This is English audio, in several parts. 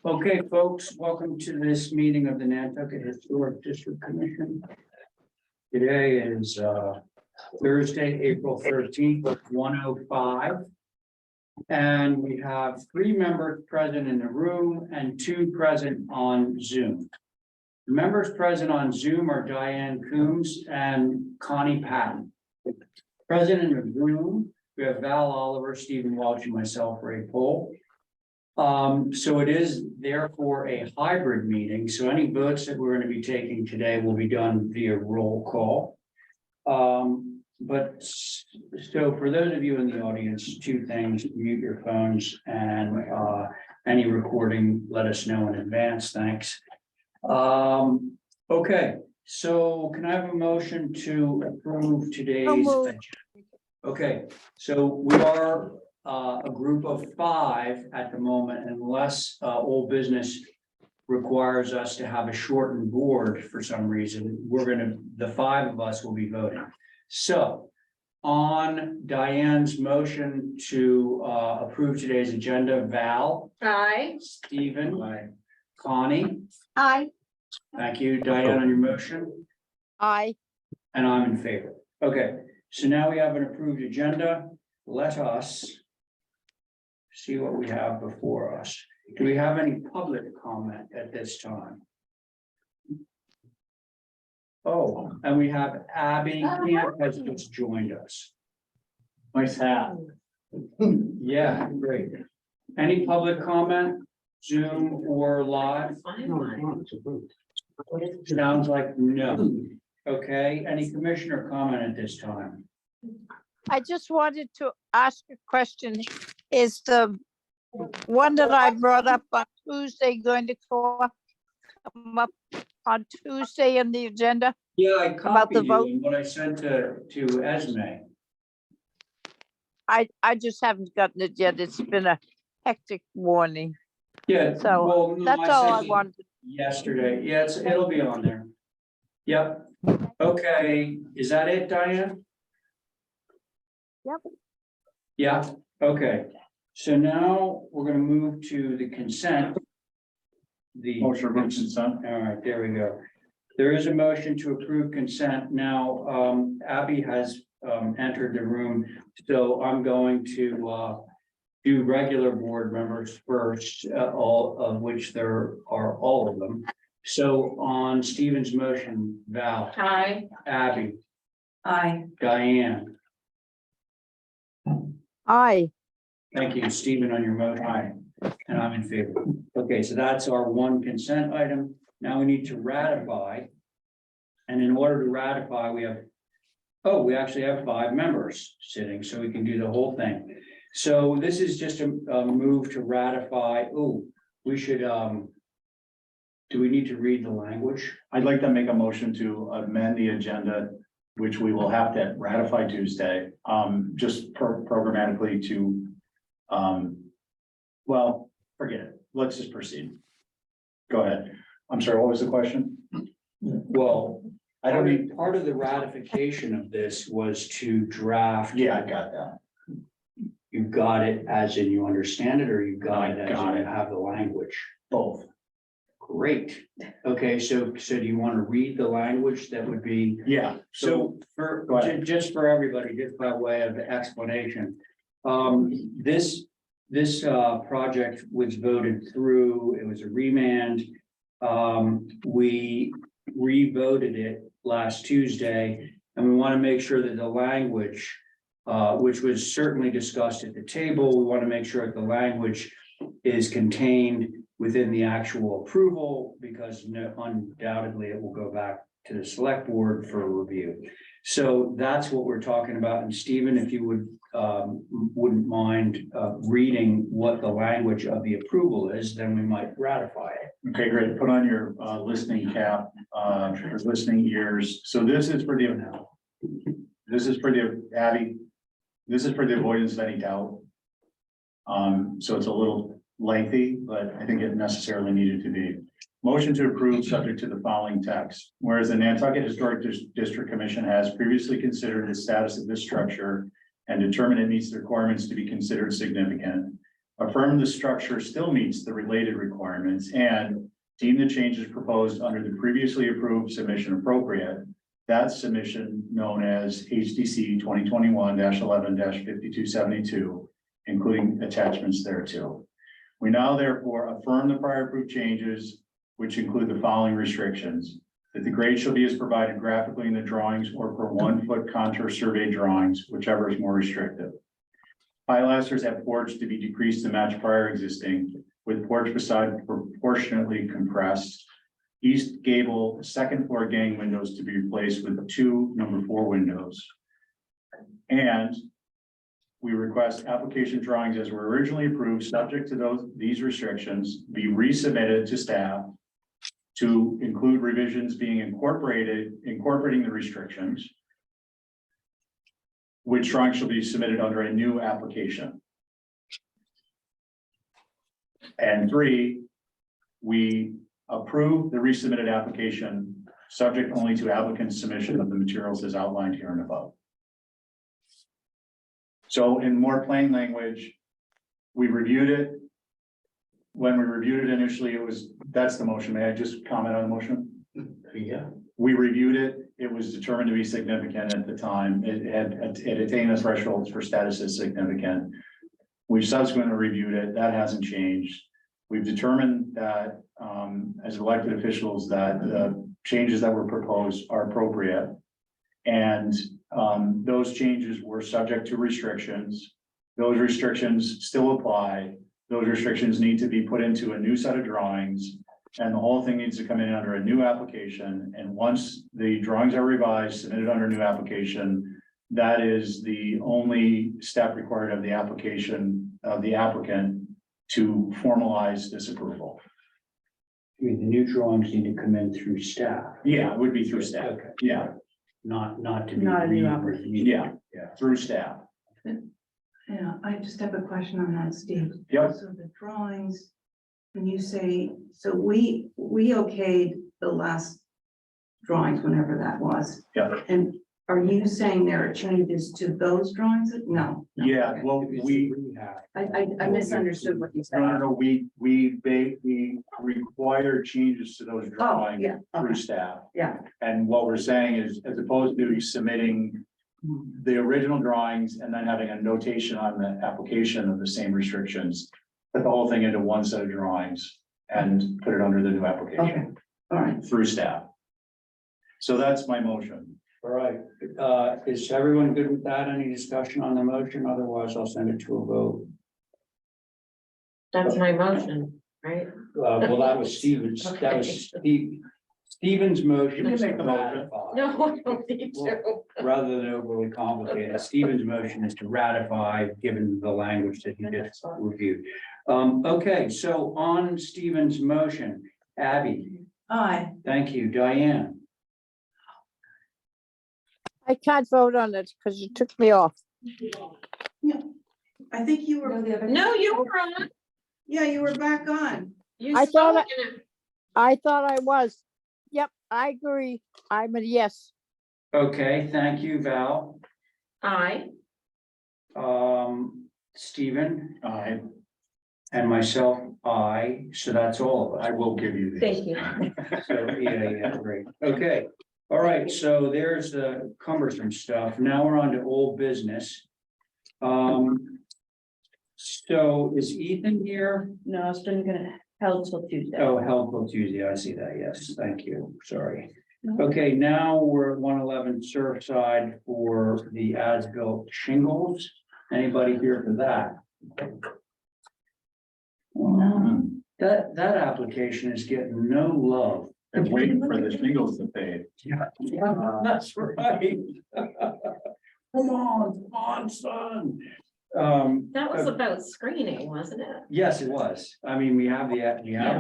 Okay, folks, welcome to this meeting of the Nantucket Historic District Commission. Today is Thursday, April 13th, 1:05. And we have 3 members present in the room and 2 present on Zoom. The members present on Zoom are Diane Coombs and Connie Patton. Present in the room, we have Val Oliver, Stephen Welch, and myself, Ray Pohl. So it is therefore a hybrid meeting. So any votes that we're going to be taking today will be done via roll call. So for those of you in the audience, 2 things: mute your phones, and any recording, let us know in advance. Thanks. Okay, so can I have a motion to approve today's agenda? Okay, so we are a group of 5 at the moment, unless old business requires us to have a shortened board for some reason. The 5 of us will be voting. So on Diane's motion to approve today's agenda, Val. Aye. Stephen. Aye. Connie. Aye. Thank you. Diane, on your motion. Aye. And I'm in favor. Okay, so now we have an approved agenda. Let us see what we have before us. Do we have any public comment at this time? Oh, and we have Abby Camp has just joined us. Nice hat. Yeah, great. Any public comment, Zoom or live? Sounds like no. Okay, any commissioner comment at this time? I just wanted to ask a question. Is the one that I brought up on Tuesday going to come up on Tuesday in the agenda? Yeah, I About the copied you vote? in what I sent to Esme. I just haven't gotten it yet. It's been a hectic morning. Yeah, So, well, no, That's all I sent it wanted. yesterday. Yeah, it'll be on there. Yep. Okay, is that it, Diane? Yep. Yeah, okay. So now we're gonna move to the consent. Motion for consent. All right, there we go. There is a motion to approve consent. Now, Abby has entered the room, so I'm going to do regular board members first, all of which there are all of them. So on Stephen's motion, Val. Aye. Abby. Aye. Diane. Aye. Thank you. Stephen, on your motion. Aye. And I'm in favor. Okay, so that's our one consent item. Now we need to ratify. And in order to ratify, we actually have 5 members sitting, so we can do the whole thing. So this is just a move to ratify. Oh, we should, do we need to read the language? I'd like to make a motion to amend the agenda, which we will have to ratify Tuesday, just programmatically to, well, forget it. Let's just proceed. Go ahead. I'm sorry, what was the question? Well, I don't mean, part of the ratification of this was to draft. Yeah, I got that. You got it as in you understand it, or you got it as got in you it. have the language? Both. Great. Okay, so do you want to read the language that would be? Yeah. So Go ahead. just for everybody, just by way of explanation. This project was voted through, it was a remand. We re-voted it last Tuesday, and we want to make sure that the language, which was certainly discussed at the table, we want to make sure that the language is contained within the actual approval, because undoubtedly it will go back to the select board for review. So that's what we're talking about. And Stephen, if you wouldn't mind reading what the language of the approval is, then we might ratify it. Okay, great. Put on your listening cap, or listening ears. So this is for the Abby. This is for the avoidance of any doubt. So it's a little lengthy, but I think it necessarily needed to be. Motion to approve subject to the following text. Whereas the Nantucket Historic District Commission has previously considered the status of this structure and determined it meets the requirements to be considered significant. affirm the structure still meets the related requirements, and deem the changes proposed under the previously approved submission appropriate. That submission, known as HDC 2021-11-5272, including attachments thereto. We now therefore affirm the prior approved changes, which include the following restrictions: that the grade shall be as provided graphically in the drawings or per 1 foot contour survey drawings, whichever is more restrictive. Pilasters at porch to be decreased to match prior existing, with porch facade proportionately compressed. East gable second floor gang windows to be replaced with 2 number 4 windows. And we request application drawings as were originally approved, subject to these restrictions, be resubmitted to staff to include revisions being incorporating the restrictions, which drawings shall be submitted under a new application. And 3, we approve the resubmitted application, subject only to applicant's submission of the materials as outlined here and above. So in more plain language, we reviewed it. When we reviewed it initially, that's the motion. May I just comment on the motion? Yeah. We reviewed it. It was determined to be significant at the time. It attained the thresholds for status as significant. We've subsequently reviewed it. That hasn't changed. We've determined that as elected officials that the changes that were proposed are appropriate. And those changes were subject to restrictions. Those restrictions still apply. Those restrictions need to be put into a new set of drawings, and the whole thing needs to come in under a new application. And once the drawings are revised, submitted under new application, that is the only step required of the application of the applicant to formalize this approval. I mean, the new drawings need to come in through staff. Yeah, it would be through staff. Okay. Yeah, Not to be. Not a new reviewed. yeah, Yeah. through staff. Yeah, I just have a question on that, Steve. Yep. So the drawings, when you say, so we okayed the last drawings, whenever that was. Yeah. And are you saying there are changes to those drawings? No. no, Yeah, okay. well, we, I misunderstood what you said. no, we require changes to those Oh, drawings yeah, through okay, staff. yeah. And what we're saying is, as opposed to submitting the original drawings and then having a notation on the application of the same restrictions, put the whole thing into one set of drawings and put it under the new Okay, application all right. through staff. So that's my motion. All right, is everyone good with that? Any discussion on the motion? Otherwise, I'll send it to a vote. That's my motion, right? Well, that was Stevens, that was Stevens motion. You is can to make the motion. ratify. No, I don't need to. Rather than overly complicated, Stevens motion is to ratify, given the language that you just reviewed. Okay, so on Stevens motion, Abby, Aye. thank you, Diane, I can't vote on it because you took me off. I think you were, No, you were on. yeah, you were back on. You I thought spoke in it. I thought I was. Yep, I agree. I'm a yes. okay, thank you, Val, Aye. Stephen, I and myself, I, so that's all of us. will give you these. Thank you. So, yeah, great. Okay, all right, so there's the cumbersome stuff. Now we're on to old business. So is Ethan here? No, it's been gonna held till Tuesday. Oh, helpful Tuesday, I see that, yes, thank you, sorry. Okay, now we're at 111 Surfside for the as-built shingles. Anybody here for that? That application is getting no love. I'm waiting for the shingles to fade. Yeah, that's right. Come on, son. That was about screening, wasn't it? Yes, it was. I mean, we have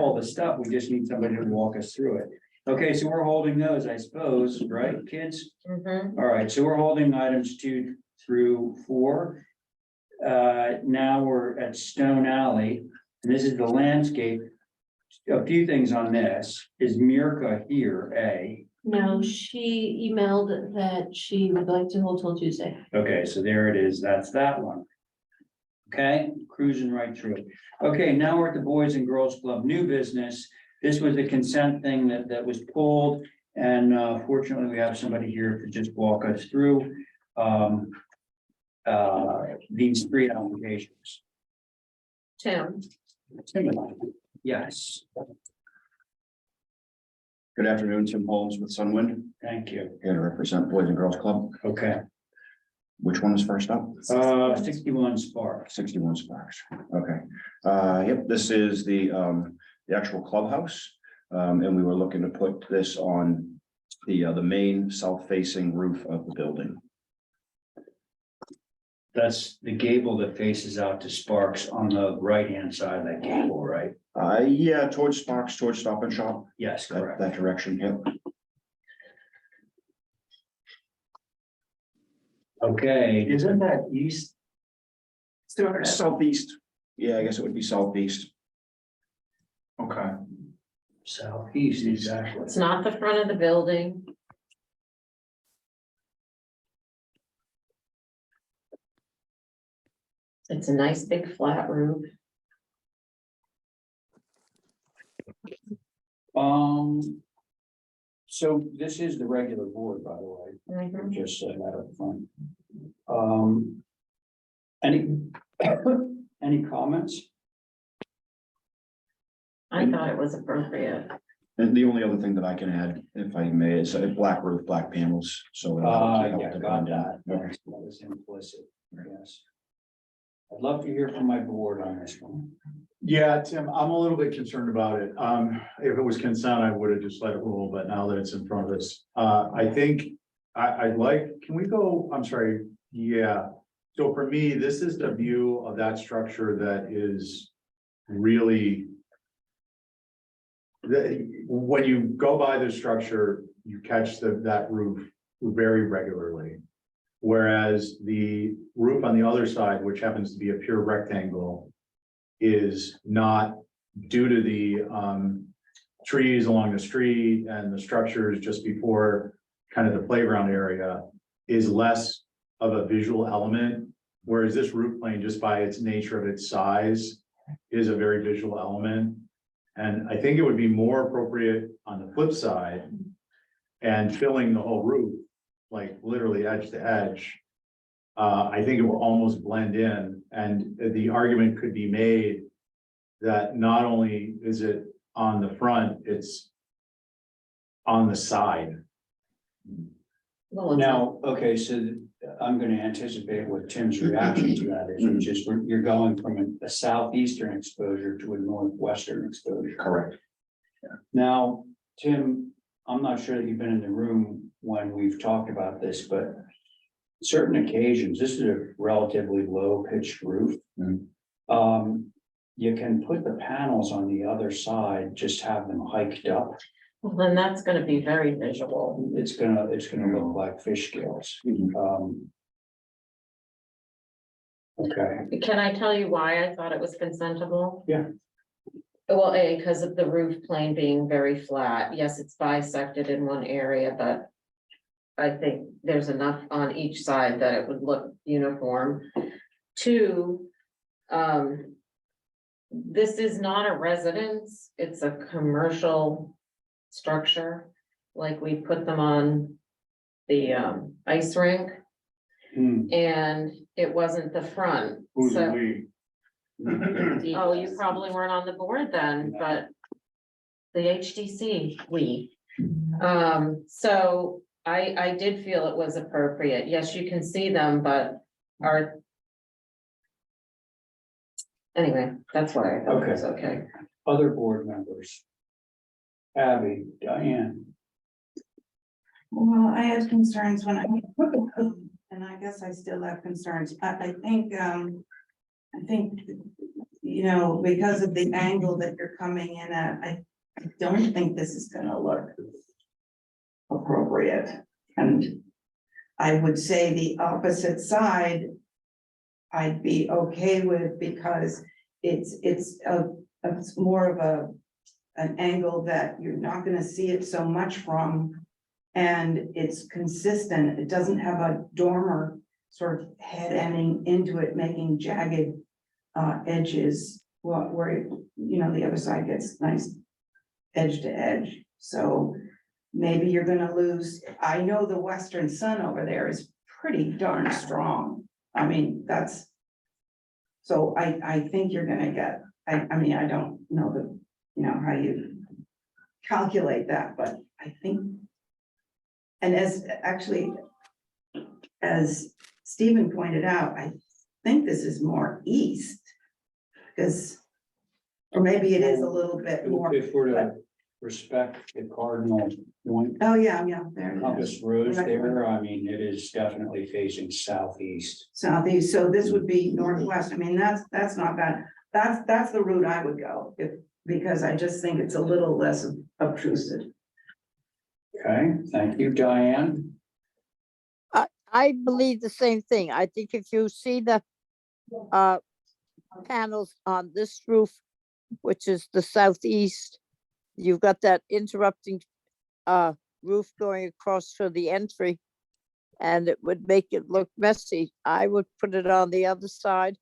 all the stuff. We just need somebody to walk us through it. Okay, so we're holding those, I suppose, right, kids? Mm-hmm. All right, so we're holding items 2 through 4. Now we're at Stone Alley. This is the landscape. A few things on this. Is Mirka here, A? No, she emailed that she would like to hold till Tuesday. Okay, so there it is. That's that one. Okay, cruising right through. Okay, now we're at the Boys and Girls Club, new business. This was a consent thing that was pulled. And fortunately, we have somebody here to just walk us through these three applications. Tim, Yes, Good afternoon, Tim Holmes with Sunwind, thank you. here to represent Boys and Girls Club. Okay, Which one is first up? 61 Sparks. 61 Sparks. Okay. Yep, this is the actual clubhouse. And we were looking to put this on the main south-facing roof of the building. That's the gable that faces out to Sparks on the right-hand side of that gable, right? Yeah, towards Sparks, towards Stop and Shop, Yes, that, correct. that direction, yep. Okay, isn't that east? Southeast. Yeah, I guess it would be southeast. Okay. Southeast, exactly. it's not the front of the building. It's a nice big flat roof. So this is the regular board, by the way, Mhm. just said that up front. Any, any comments? I thought it was appropriate. And the only other thing that I can add, if I may, is a black roof, black panels, so. it'll help Yeah, to got blend in. that. That was implicit, yes. I'd love to hear from my board on this one. Yeah, Tim, I'm a little bit concerned about it. If it was consent, I would have just let it roll, but now that it's in front of us, I think I'd like, can we go, I'm sorry, yeah. So for me, this is the view of that structure that is really when you go by the structure, you catch that roof very regularly. Whereas the roof on the other side, which happens to be a pure rectangle, is not, due to the trees along the street and the structures just before kind of the playground area, is less of a visual element. Whereas this roof plane, just by its nature of its size, is a very visual element. And I think it would be more appropriate on the flip side and filling the whole roof, like literally edge to edge. I think it will almost blend in, and the argument could be made that not only is it on the front, it's on the side. Well, it's not- Now, okay, so I'm gonna anticipate what Tim's reaction to that is, which is you're going from a southeastern exposure to a northwestern exposure. Correct. Now, Tim, I'm not sure that you've been in the room when we've talked about this, but certain occasions, this is a relatively low pitched roof. You can put the panels on the other side, just have them hiked up. Well, then that's gonna be very visual. It's gonna look like fish scales. Okay, Can I tell you why I thought it was consentable? Yeah. Well, because of the roof plane being very flat. Yes, it's bisected in one area, but I think there's enough on each side that it would look uniform. Two, this is not a residence, it's a commercial structure. Like we put them on the ice rink, and it wasn't the front. Who's So- we? Oh, you probably weren't on the board then, but the HDC, so I did feel it was appropriate. Yes, you can see them, but anyway, that's why I thought it was okay. other board members. Abby, Diane, Well, I had concerns when and I guess I still have concerns. I think, you know, because of the angle that you're coming in at, I don't think this is gonna look appropriate. And I would say the opposite side, I'd be okay with, because it's more of an angle that you're not gonna see it so much from. And it's consistent, it doesn't have a dormer sort of head ending into it, making jagged edges, where, you know, the other side gets nice edge to edge, so maybe you're gonna lose, I know the western sun over there is pretty darn strong. I mean, that's. So I think you're gonna get, I mean, I don't know the, you know, how you calculate that, but I think. And as Stephen pointed out, I think this is more east. Because, or maybe it is a little bit more, If we're to respect the cardinal point, oh, yeah, there it compass is, rose there, I mean, it is definitely facing southeast. southeast, so this would be northwest, I mean, that's not bad. That's the route I would go, because I just think it's a little less obtrusive. Okay, thank you, Diane. I believe the same thing. I think if you see the uh panels on this roof, which is the southeast, you've got that interrupting roof going across to the entry, and it would make it look messy. I would put it on the other side,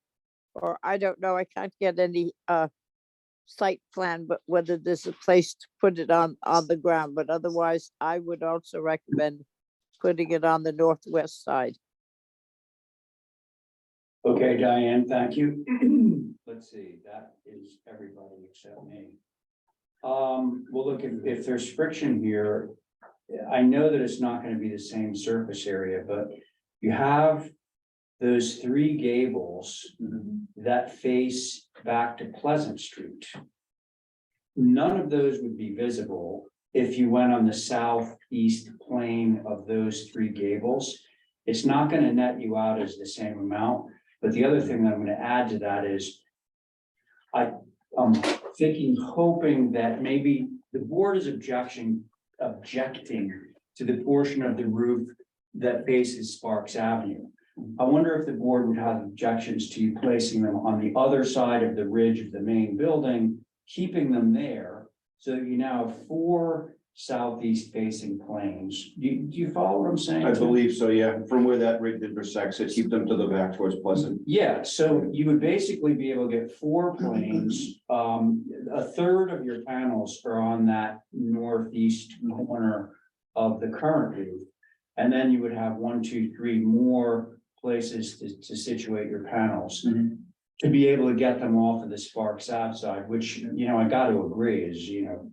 or I don't know, I can't get any site plan, but whether there's a place to put it on the ground, but otherwise I would also recommend putting it on the northwest side. Okay, Diane, thank you. Let's see, that is everybody except me. Well, look, if there's friction here, I know that it's not gonna be the same surface area, but you have those three gables that face back to Pleasant Street. None of those would be visible if you went on the southeast plane of those three gables. It's not gonna net you out as the same amount, but the other thing that I'm gonna add to that is I'm hoping that maybe the board is objecting to the portion of the roof that faces Sparks Avenue. I wonder if the board would have objections to you placing them on the other side of the ridge of the main building, keeping them there, so that you now have four southeast facing planes. Do you follow what I'm saying? I believe so, yeah, from where that rig intersects, it keep them to the back towards Pleasant. Yeah, so you would basically be able to get four planes. A third of your panels are on that northeast corner of the current roof. And then you would have 1, 2, 3 more places to situate your panels. To be able to get them off of the Sparks Ave side, which, you know, I got to agree is, you know,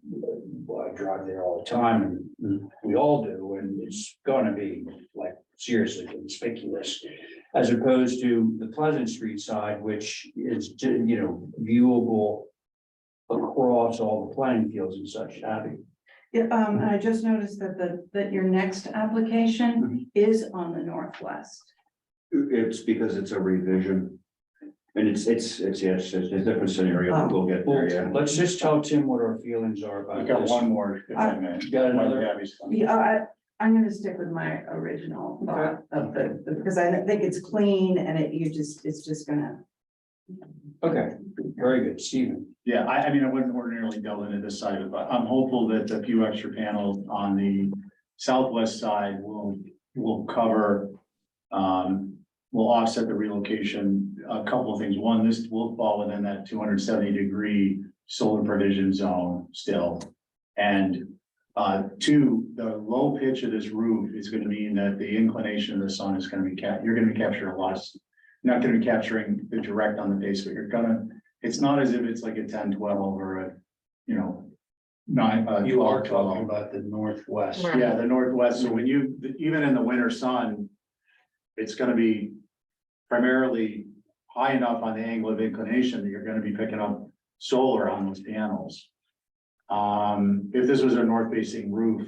I drive there all the time and we all do, and it's gonna be like seriously conspicuous. As opposed to the Pleasant Street side, which is, you know, viewable across all the playing fields and such, Abby. Yeah, and I just noticed that your next application is on the northwest. It's because it's a revision. And it's a different scenario, but we'll get there, yeah. Let's just tell Tim what our feelings are I about got this. one more, if I may. You got another? Gabby's one. Yeah, I'm gonna stick with my original thought of because I think it's clean and it's just gonna. Okay, very good, Stephen. Yeah, I mean, I wouldn't ordinarily delve into this side of it, but I'm hopeful that the few extra panels on the southwest side will cover, will offset the relocation. A couple of things. One, this will fall within that 270-degree solar provision zone still. And two, the low pitch of this roof is going to mean that the inclination of the sun is going to be you're going to be capturing a lot of, not going to be capturing the direct on the base, but it's not as if it's like a 10-12 or a, you know, 9. You are 12. talking about the northwest. Right. Yeah, the northwest. So when even in the winter sun, it's gonna be primarily high enough on the angle of inclination that you're gonna be picking up solar on those panels. If this was a north facing roof,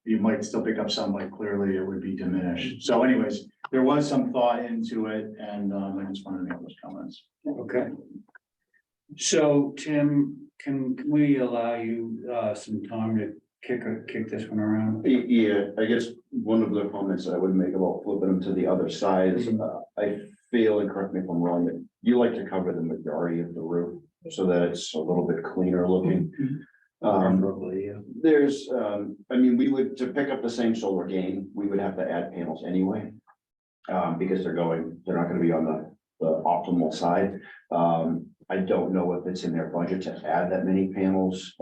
you might still pick up some, but clearly it would be diminished. So anyways, there was some thought into it, and I just wanted to make those comments. Okay. So Tim, can we allow you some time to kick this one around? Yeah, I guess one of the comments I would make about flipping them to the other side is, I feel, and correct me if I'm wrong, that you like to cover the majority of the roof so that it's a little bit cleaner looking. Probably, yeah. There's, I mean, to pick up the same solar gain, we would have to add panels anyway. Because they're not gonna be on optimal side. I don't know if it's in their budget to add that many panels.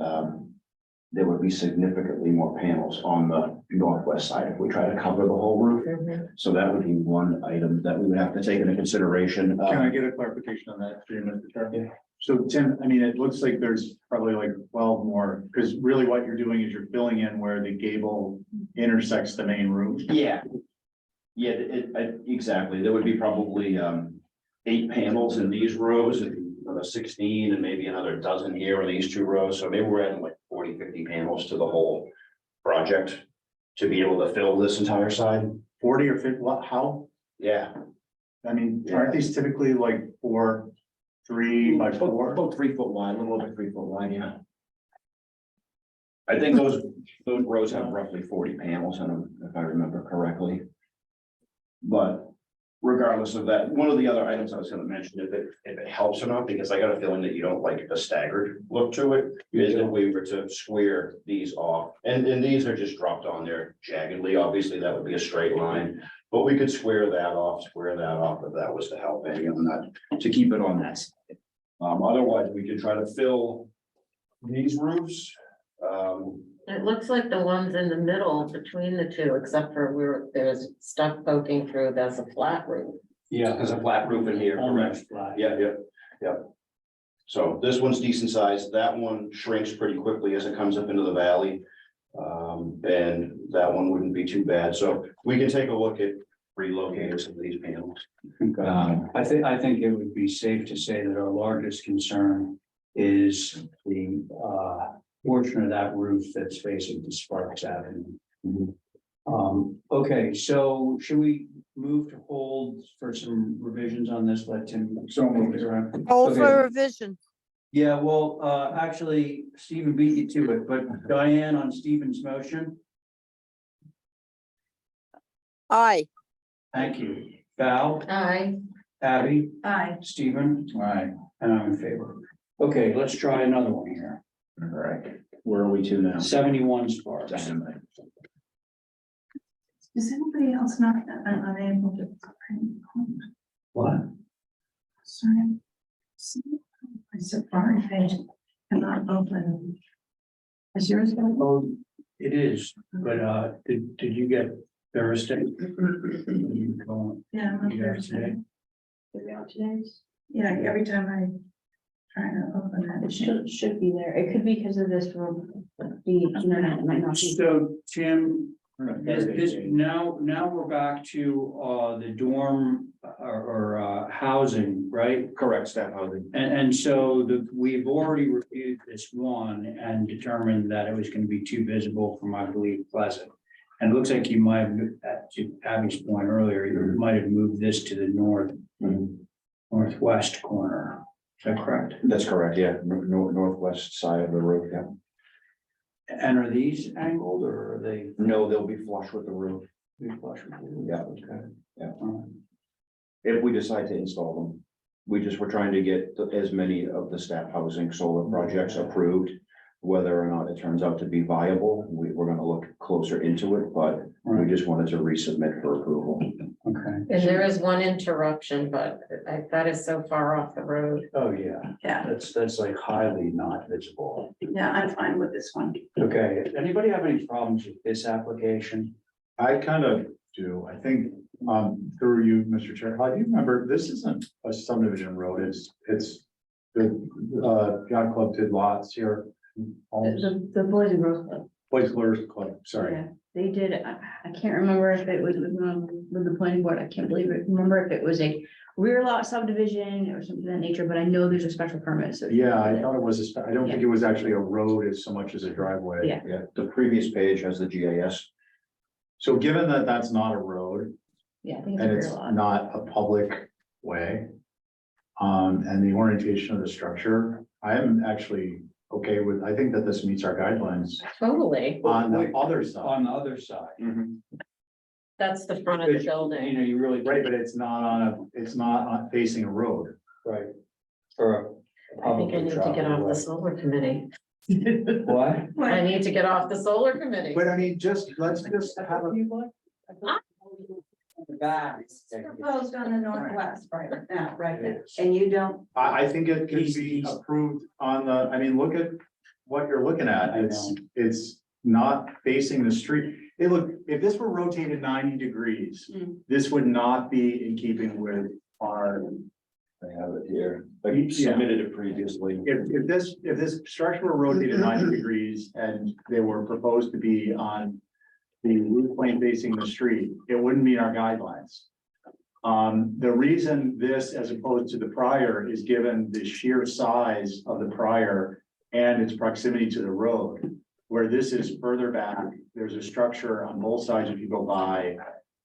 There would be significantly more panels on the northwest side if we try to cover the whole roof. Mhm. So that would be one item that we would have to take into consideration. Can I get a clarification on that, Mr. Chairman? So Tim, I mean, it looks like there's probably like 12 more, because really what you're doing is you're filling in where the gable intersects the main roof. Yeah. Yeah, exactly. There would be probably 8 panels in these rows and another 16 and maybe another dozen here in these 2 rows. So maybe we're adding like 40, 50 panels to the whole project to be able to fill this entire side. 40 or 50, what, how? Yeah. I mean, aren't these typically like 4, 3 by 4? About 3 foot wide, a little over 3 foot wide, yeah. I think those rows have roughly 40 panels in them, if I remember correctly. But regardless of that, one of the other items I was gonna mention, if it helps or not, because I got a feeling that you don't like the staggered look to it, is if we were to square these off, and these are just dropped on there jaggedly, obviously that would be a straight line. But we could square that off, if that was to help any on that, to keep it on that side. Otherwise, we could try to fill these roofs. It looks like the ones in the middle between the two, except for where there's stuff poking through, there's a flat roof. Yeah, there's a flat roof in here, correct? Almost flat. Yeah. So this one's decent size. That one shrinks pretty quickly as it comes up into the valley. And that one wouldn't be too bad. So we can take a look at relocating some of these panels. I think it would be safe to say that our largest concern is the portion of that roof that's facing to Sparks Avenue. Okay, so should we move to hold for some revisions on this? Let Tim. So moved. Hold Okay. for revision. Yeah, well, actually, Stephen beat you to it, but Diane on Stephen's motion, Aye. thank you. Val, Aye. Abby, Aye. Stephen, Right. and I'm in favor. Okay, let's try another one here. All right, where are we to now? 71 Sparks. Dynamite. Is anybody else not unable to? What? Sorry. My Safari page cannot open. Is yours going? Oh, it is, but did you get Thursday? You go- Yeah. I'm you got it Thursday. today? Is it out today's? Yeah, every time I try to open it. It should be there. It could be because of this room. The internet might not be. So Tim, now we're back to the dorm or housing, right? Correct, staff housing. And so we've already reviewed this one and determined that it was gonna be too visible from, I believe, Pleasant. And it looks like you might have, to Abby's point earlier, you might have moved this to the northwest corner. Is that correct? That's correct, yeah, northwest side of the roof, yeah. And are these angled or are they? No, they'll be flush with the roof, be flush with the- Yeah. Okay. Yeah. All right. if we decide to install them. We're trying to get as many of the staff housing solar projects approved. Whether or not it turns out to be viable, we're gonna look closer into it, but we just wanted to resubmit for approval. Okay. And there is one interruption, but that is so far off the road. Oh, yeah, Yeah, that's like highly not visible. yeah, I'm fine with this one. Okay, anybody have any problems with this application? I kind of do, I think, through you, Mr. Chair, how do you remember, this isn't a subdivision road, it's the yacht club did lots here. The Boys and Girls Club. Boys Lures Club, sorry. Yeah, they did, I can't remember if it was with the planning board, I can't believe it, remember if it was a rear lot subdivision or something of that nature, but I know there's a special permit, so. Yeah, I thought it was, I don't think it was actually a road as so much as a driveway. Yeah. Yeah, the previous page has the GIS. So given that that's not a road Yeah, I think it's a and rear it's lot. not a public way. And the orientation of the structure, I am actually okay with, I think that this meets our guidelines Totally. on the other side. On the other side. That's the front of the You building. know, you really. Right, but it's not on facing a road. Right. For a I think I need to get off the public solar committee. travel. What? I need to get off the solar committee. But I mean, let's just have a. back. Proposed on the northwest right now, right now, and you don't, I think it could He's- be he's- approved on the, I mean, look at what you're looking at. I It's not facing the street. Hey, look, if this were rotated 90 degrees, Mm. this would not be in keeping with our. I have it here. I Yeah. submitted it previously. If this structure were rotated 90 degrees and they were proposed to be on the roof plane facing the street, it wouldn't meet our guidelines. The reason this, as opposed to the prior, is given the sheer size of the prior and its proximity to the road. Where this is further back, there's a structure on both sides if you go by.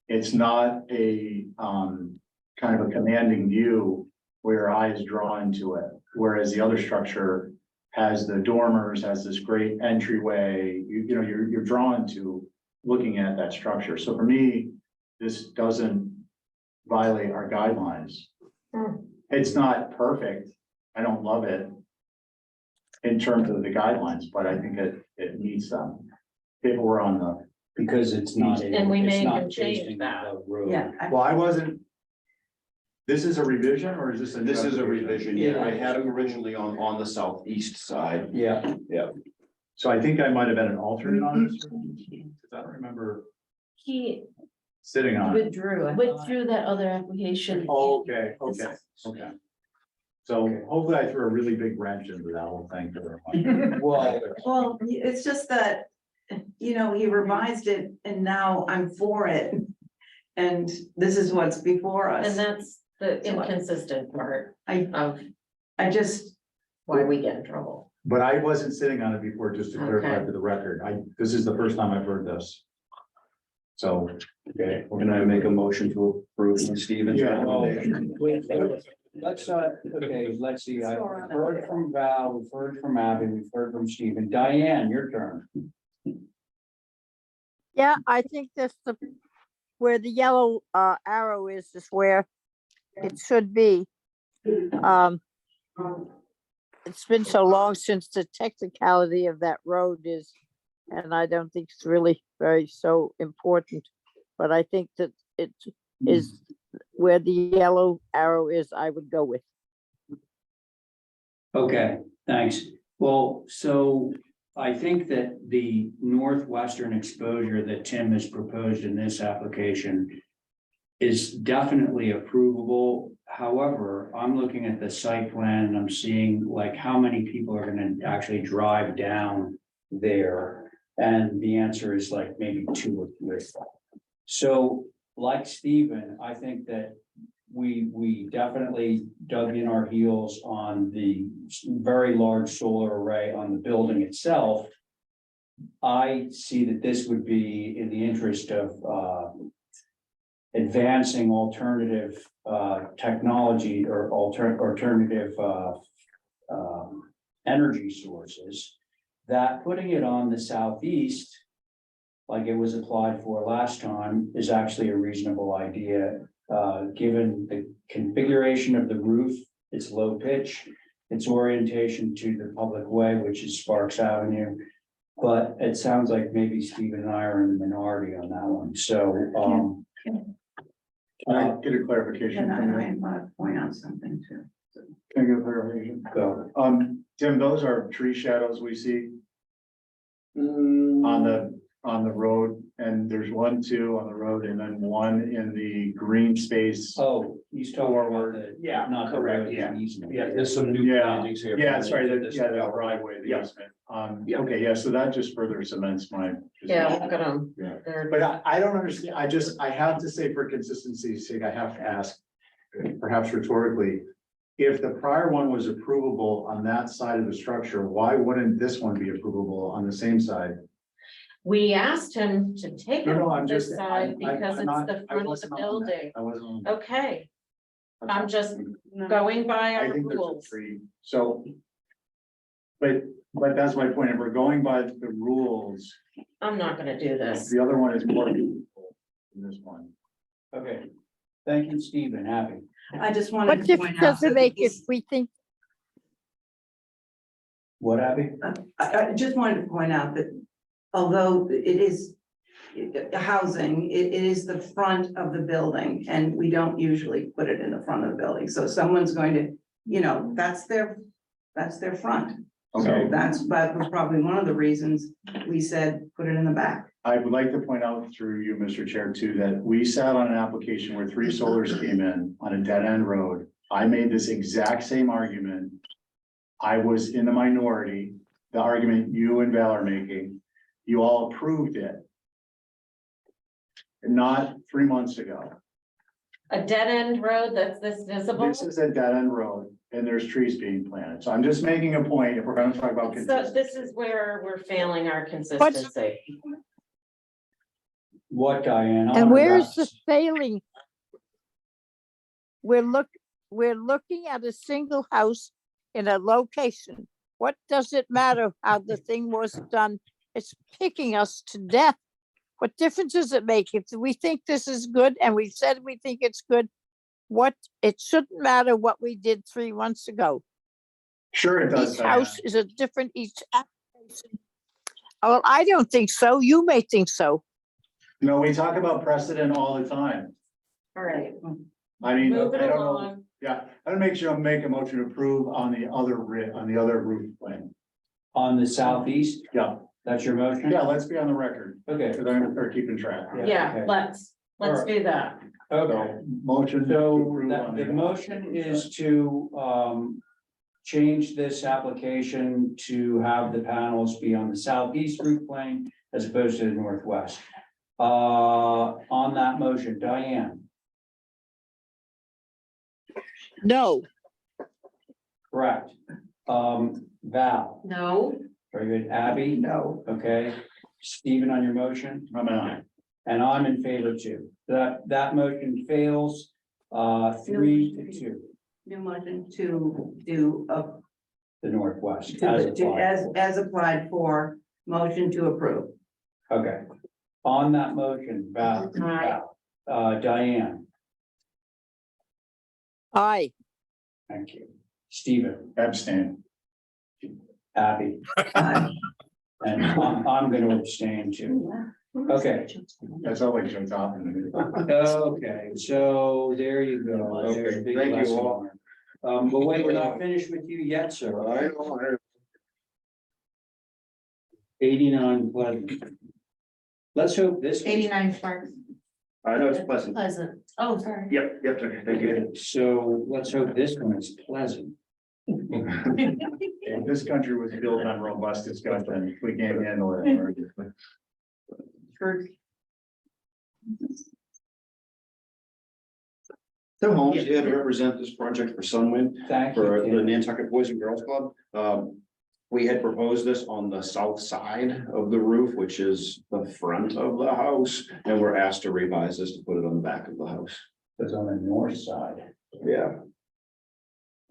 It's not a, kind of a commanding view where your eye is drawn to it. Whereas the other structure has the dormers, has this great entryway, you know, you're drawn to looking at that structure. So for me, this doesn't violate our guidelines. Hmm. It's not perfect. I don't love it in terms of the guidelines, but I think it meets them. If we're on the, Because it's not. And we it's may not even change facing that. the road. yeah. well, I wasn't. This is a revision or is this a? new This is a application? revision, yeah. I had them originally on the southeast side. Yeah, So I think I might have been an alternate on this. Cause I don't remember He sitting on it. withdrew that other application. Oh, okay. So hopefully I threw a really big wrench into that whole thing. well, Well, it's just that, you know, he revised it and now I'm for it. And this is what's before And us. that's the inconsistent part of I just, why we get in trouble. But I wasn't sitting on it before, just to clarify Okay. for the record. This is the first time I've heard this. So, okay. Can I make a motion to approve Stephen's Yeah. recommendation? wait, let's, okay, let's see, I've heard from Val, we've heard from Abby, we've heard from Stephen. Diane, your turn. Yeah, I think that's where the yellow arrow is where it should be. It's been so long since the technicality of that road is, and I don't think it's really very so important. But I think that it is where the yellow arrow is, I would go with. Okay, thanks. Well, so I think that the northwestern exposure that Tim has proposed in this application is definitely approvable. However, I'm looking at the site plan and I'm seeing like how many people are gonna actually drive down there. And the answer is like maybe 2 or 3. So like Stephen, I think that we definitely dug in our heels on the very large solar array on the building itself. I see that this would be in the interest of advancing alternative technology or alternative energy sources. That putting it on the southeast, like it was applied for last time, is actually a reasonable idea. Given the configuration of the roof, its low pitch, its orientation to the public way, which is Sparks Avenue. But it sounds like maybe Steve and I are in the minority on that one, so, Can I get a clarification and from you? I want to point out something too. Can I get a clarification? go. Tim, those are tree shadows we see on the road, and there's 1, 2 on the road, and then 1 in the green space. Oh, he's talking about the. Yeah, Not the correct, road, yeah. the easement. Yeah, there's some new Yeah, plantings here. Yeah, sorry, This- the driveway, the Yeah. easement. Yeah. Okay, yeah, so that just further cements my. Yeah, look at them. Yeah. They're But I don't understand, I have to say for consistency's sake, I have to ask, perhaps rhetorically. If the prior one was approvable on that side of the structure, why wouldn't this one be approvable on the same side? We asked him to take it No, I'm on just. this side because I'm it's not- the I front of the wasn't on that. building. I wasn't. on- Okay, I'm just No. going by I our think there's a rules. tree, so. But that's my point, if we're going by the rules, I'm not gonna do this. the other one is more meaningful than this one. Okay, thank you, Stephen, happy. I just wanted What to difference point out. does it that make if these- we think, What, Abby? I just wanted to point out that although it is housing, it is the front of the building, and we don't usually put it in the front of the building, so someone's going to, that's their front. So Okay. that was probably one of the reasons we said, put it in the back. I would like to point out through you, Mr. Chair, too, that we sat on an application where 3 solars came in on a dead end road. I made this exact same argument. I was in the minority, the argument you and Val are making. You all approved it. Not 3 months ago. A dead end road that's this visible? This is a dead end road and there's trees being planted. So I'm just making a point if we're gonna talk about. So consistency. this is where we're failing our consistency. What, Diane? I And wanna where's wrap the this- failing? We're looking at a single house in a location. What does it matter how the thing was done? It's picking us to death. What difference does it make? If we think this is good and we said we think it's good, it shouldn't matter what we did 3 months ago. Sure it does. Each Diane. house is a different, each application. Well, I don't think so. You may think so. No, we talk about precedent all the time. All right, I mean, move it I don't know. along. Yeah, I'm gonna make sure I make a motion to approve on the other roof plan. On the southeast, Yeah, that's your motion? yeah, let's be on the record, Okay. because I'm gonna start keeping track. Yeah, okay. let's Alright. do that. Okay, So, motion. to so approve on the motion is to, change this application to have the panels be on the southeast roof plane as opposed to the northwest. On that motion, Diane, No, correct. Val, No, very good. Abby? No. Okay. Stephen on your motion? I'm an aye. And I'm in favor too. That motion fails, 3-2, New motion to do the Northwest. as applied. as applied for, motion to approve. Okay, on that motion, Diane, aye. thank you. Stephen, Abstain. Abby, Aye. and I'm gonna abstain too. Okay. That's all like Joe Toppin. Okay, so there you go. There's a big Thank you lesson all. learned. But wait, we're not finished with you yet, sir. 89 Pleasant. Let's hope this. 89 Sparks. I know it's pleasant. Pleasant. Oh, sorry. Yep, okay, thank you. So let's hope this one is pleasant. If this country was built on robust discussion, we can't handle it. So Holmes here to represent this project for Sunwind. Thank For the you. Nantucket Boys and Girls Club. We had proposed this on the south side of the roof, which is the front of the house, and we're asked to revise this to put it on the back of the house. It's on the north side. Yeah.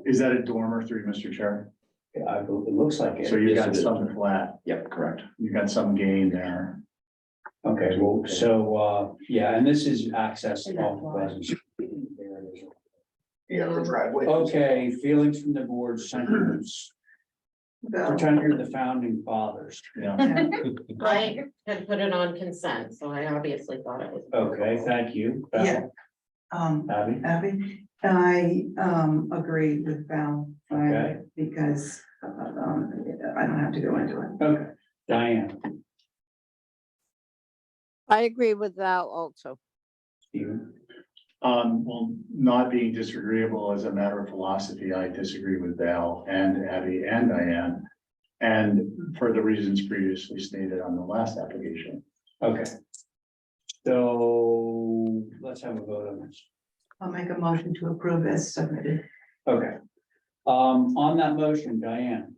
Is that a dormer through, Mr. Chair? It looks like it. So you Yes, got it is. some flat, Yep, correct. you got some gain there. Okay, well, so, yeah, and this is access off of Pleasant Street. There it is. Yeah, the driveway. Okay, feelings from the board, sentiments, pretend the founding fathers. Yeah, I had put it on consent, so I obviously thought it was. Okay, thank you. Val, Yeah. Abby, Abby, I agree with Val. Okay. Because I don't have to go into it. okay, Diane, I agree with Val also. Stephen, well, not being disagreeable as a matter of philosophy, I disagree with Val and Abby and Diane. And for the reasons previously stated on the last application. okay. So let's have a vote on this. I'll make a motion to approve as submitted. Okay. On that motion, Diane,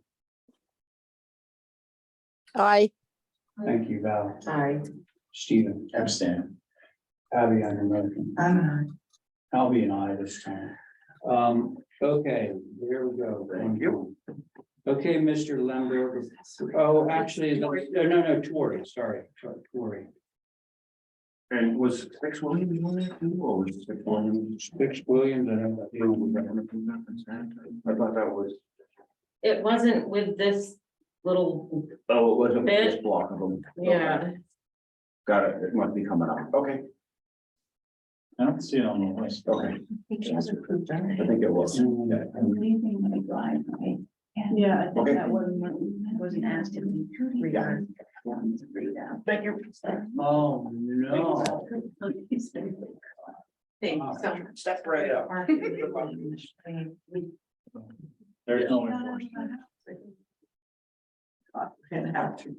Aye. thank you, Val, Aye. Stephen, Abstain. Abby on your motion. I'll be an aye this time. Okay, here we go. Thank you. Okay, Mr. Lemberg. Oh, actually, no, Tori, sorry, Tori. And was Fix Williams on there too, or was it Fix Williams? Fix Williams, I don't know. I thought that was, It wasn't with this little, oh, it wasn't Bit. this block of them. yeah, got it, it must be coming up, okay, I don't see it on the list. okay, It was approved already. I think it was. Yeah. Yeah, I think Okay. that wasn't asked in regard. But you're. Oh, no. Step right up. There's no enforcement. Gonna have to.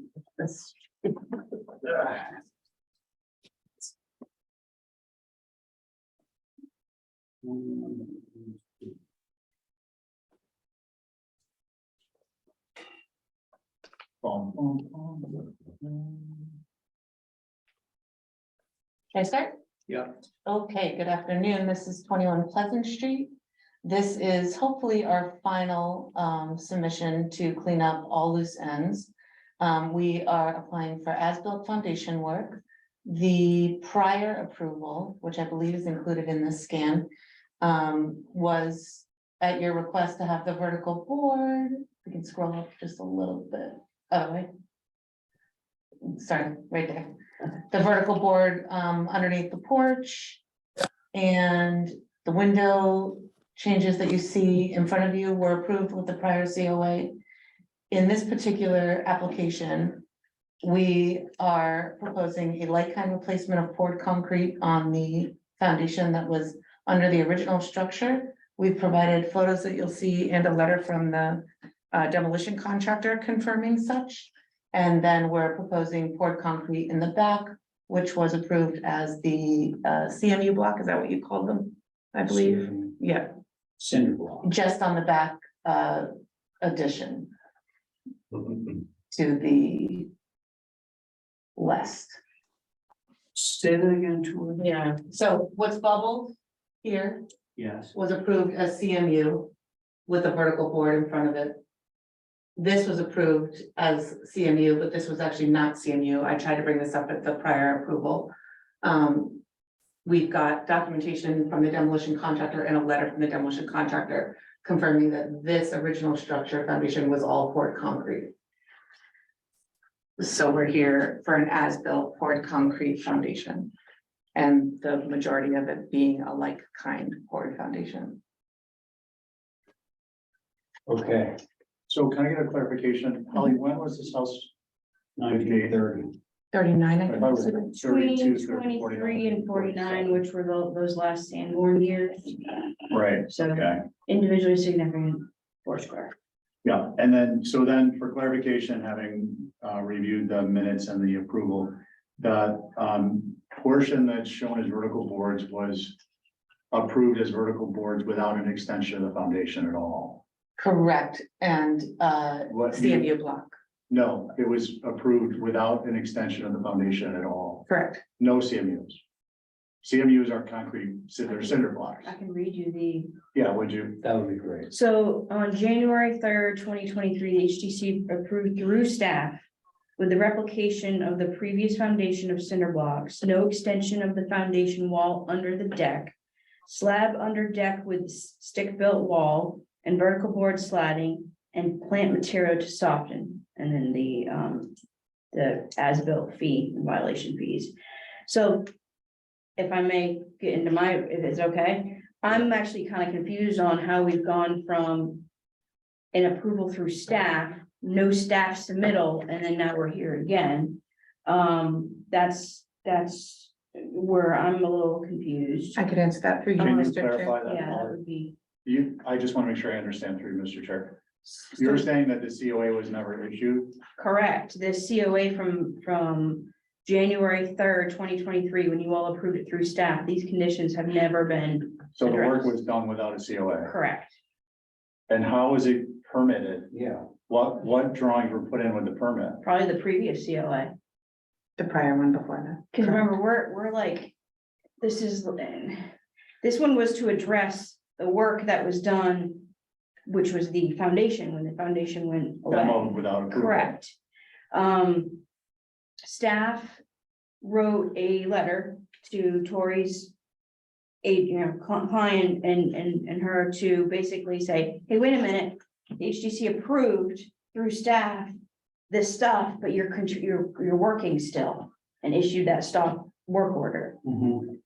Should I start? Yeah. Okay, good afternoon. This is 21 Pleasant Street. This is hopefully our final submission to clean up all loose ends. We are applying for as-built foundation work. The prior approval, which I believe is included in this scan, was at your request to have the vertical board. We can scroll up just a little bit. Oh, wait. Sorry, right there. The vertical board underneath the porch. And the window changes that you see in front of you were approved with the prior COA. In this particular application, we are proposing a like-kind replacement of poured concrete on the foundation that was under the original structure. We've provided photos that you'll see and a letter from the demolition contractor confirming such. And then we're proposing poured concrete in the back, which was approved as the CMU block. Is that what you called them? I believe, yeah, Cinder block. just on the back addition to the west. Say that again, Tori. Yeah. So what's bubbled here Yes. was approved as CMU with a vertical board in front of it. This was approved as CMU, but this was actually not CMU. I tried to bring this up at the prior approval. We've got documentation from the demolition contractor and a letter from the demolition contractor confirming that this original structure foundation was all poured concrete. So we're here for an as-built poured concrete foundation. And the majority of it being a like-kind poured foundation. Okay, So can I get a clarification? Holly, when was this house? 1930. 39, I I thought it was think. 32, Between 49, 23 and 49, which were those last Sanborn years. Right, So okay. individually significant Foursquare. Yeah, and then, so then for clarification, having reviewed the minutes and the approval, the portion that's shown as vertical boards was approved as vertical boards without an extension of the foundation at all. Correct, and What you- CMU block, No, it was approved without an extension of the foundation at all. correct. No CMUs. CMUs are concrete, they're cinder blocks. I can read you the. Yeah, would you? That would be great. So on January 3rd, 2023, the HTC approved through staff with the replication of the previous foundation of cinder blocks, no extension of the foundation wall under the deck, slab under deck with stick-built wall and vertical board slatting and plant material to soften, and then the as-built fee and violation fees. So if I may get into if it's okay, I'm actually kind of confused on how we've gone from an approval through staff, no staff submittal, and then now we're here again. That's where I'm a little confused. I could answer that through you, Can you Mr. Chair. clarify that? Yeah, that Holly? would be, I just want to make sure I understand through Mr. Chair. You're saying that the COA was never issued? correct. The COA from January 3rd, 2023, when you all approved it through staff, these conditions have never been So the work addressed. was done without a COA? Correct. And how is it permitted? Yeah. What drawings were put in with the permit? Probably the previous COA. The prior one before that. Cause remember, we're like, this one was to address the work that was done, which was the foundation, when the foundation went away. Demo without approval? Correct. Staff wrote a letter to Tori's client and her to basically say, hey, wait a minute, HDC approved through staff this stuff, but you're working still. and issued that stop work order. Mhm.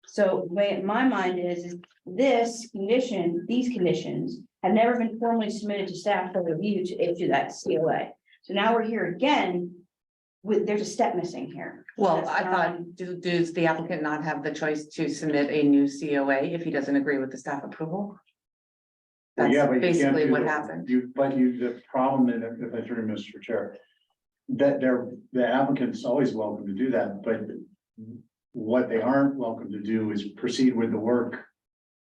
So the way in my mind is this condition, these conditions have never been formally submitted to staff for review to issue that COA. So now we're here again there's a step missing here. Well, That's, I thought, does the applicant not have the choice to submit a new COA if he doesn't agree with the staff approval? Well, That's yeah, but you can't basically do what the- happened. The problem, and if I through Mr. Chair, that the applicant's always welcome to do that, but what they aren't welcome to do is proceed with the work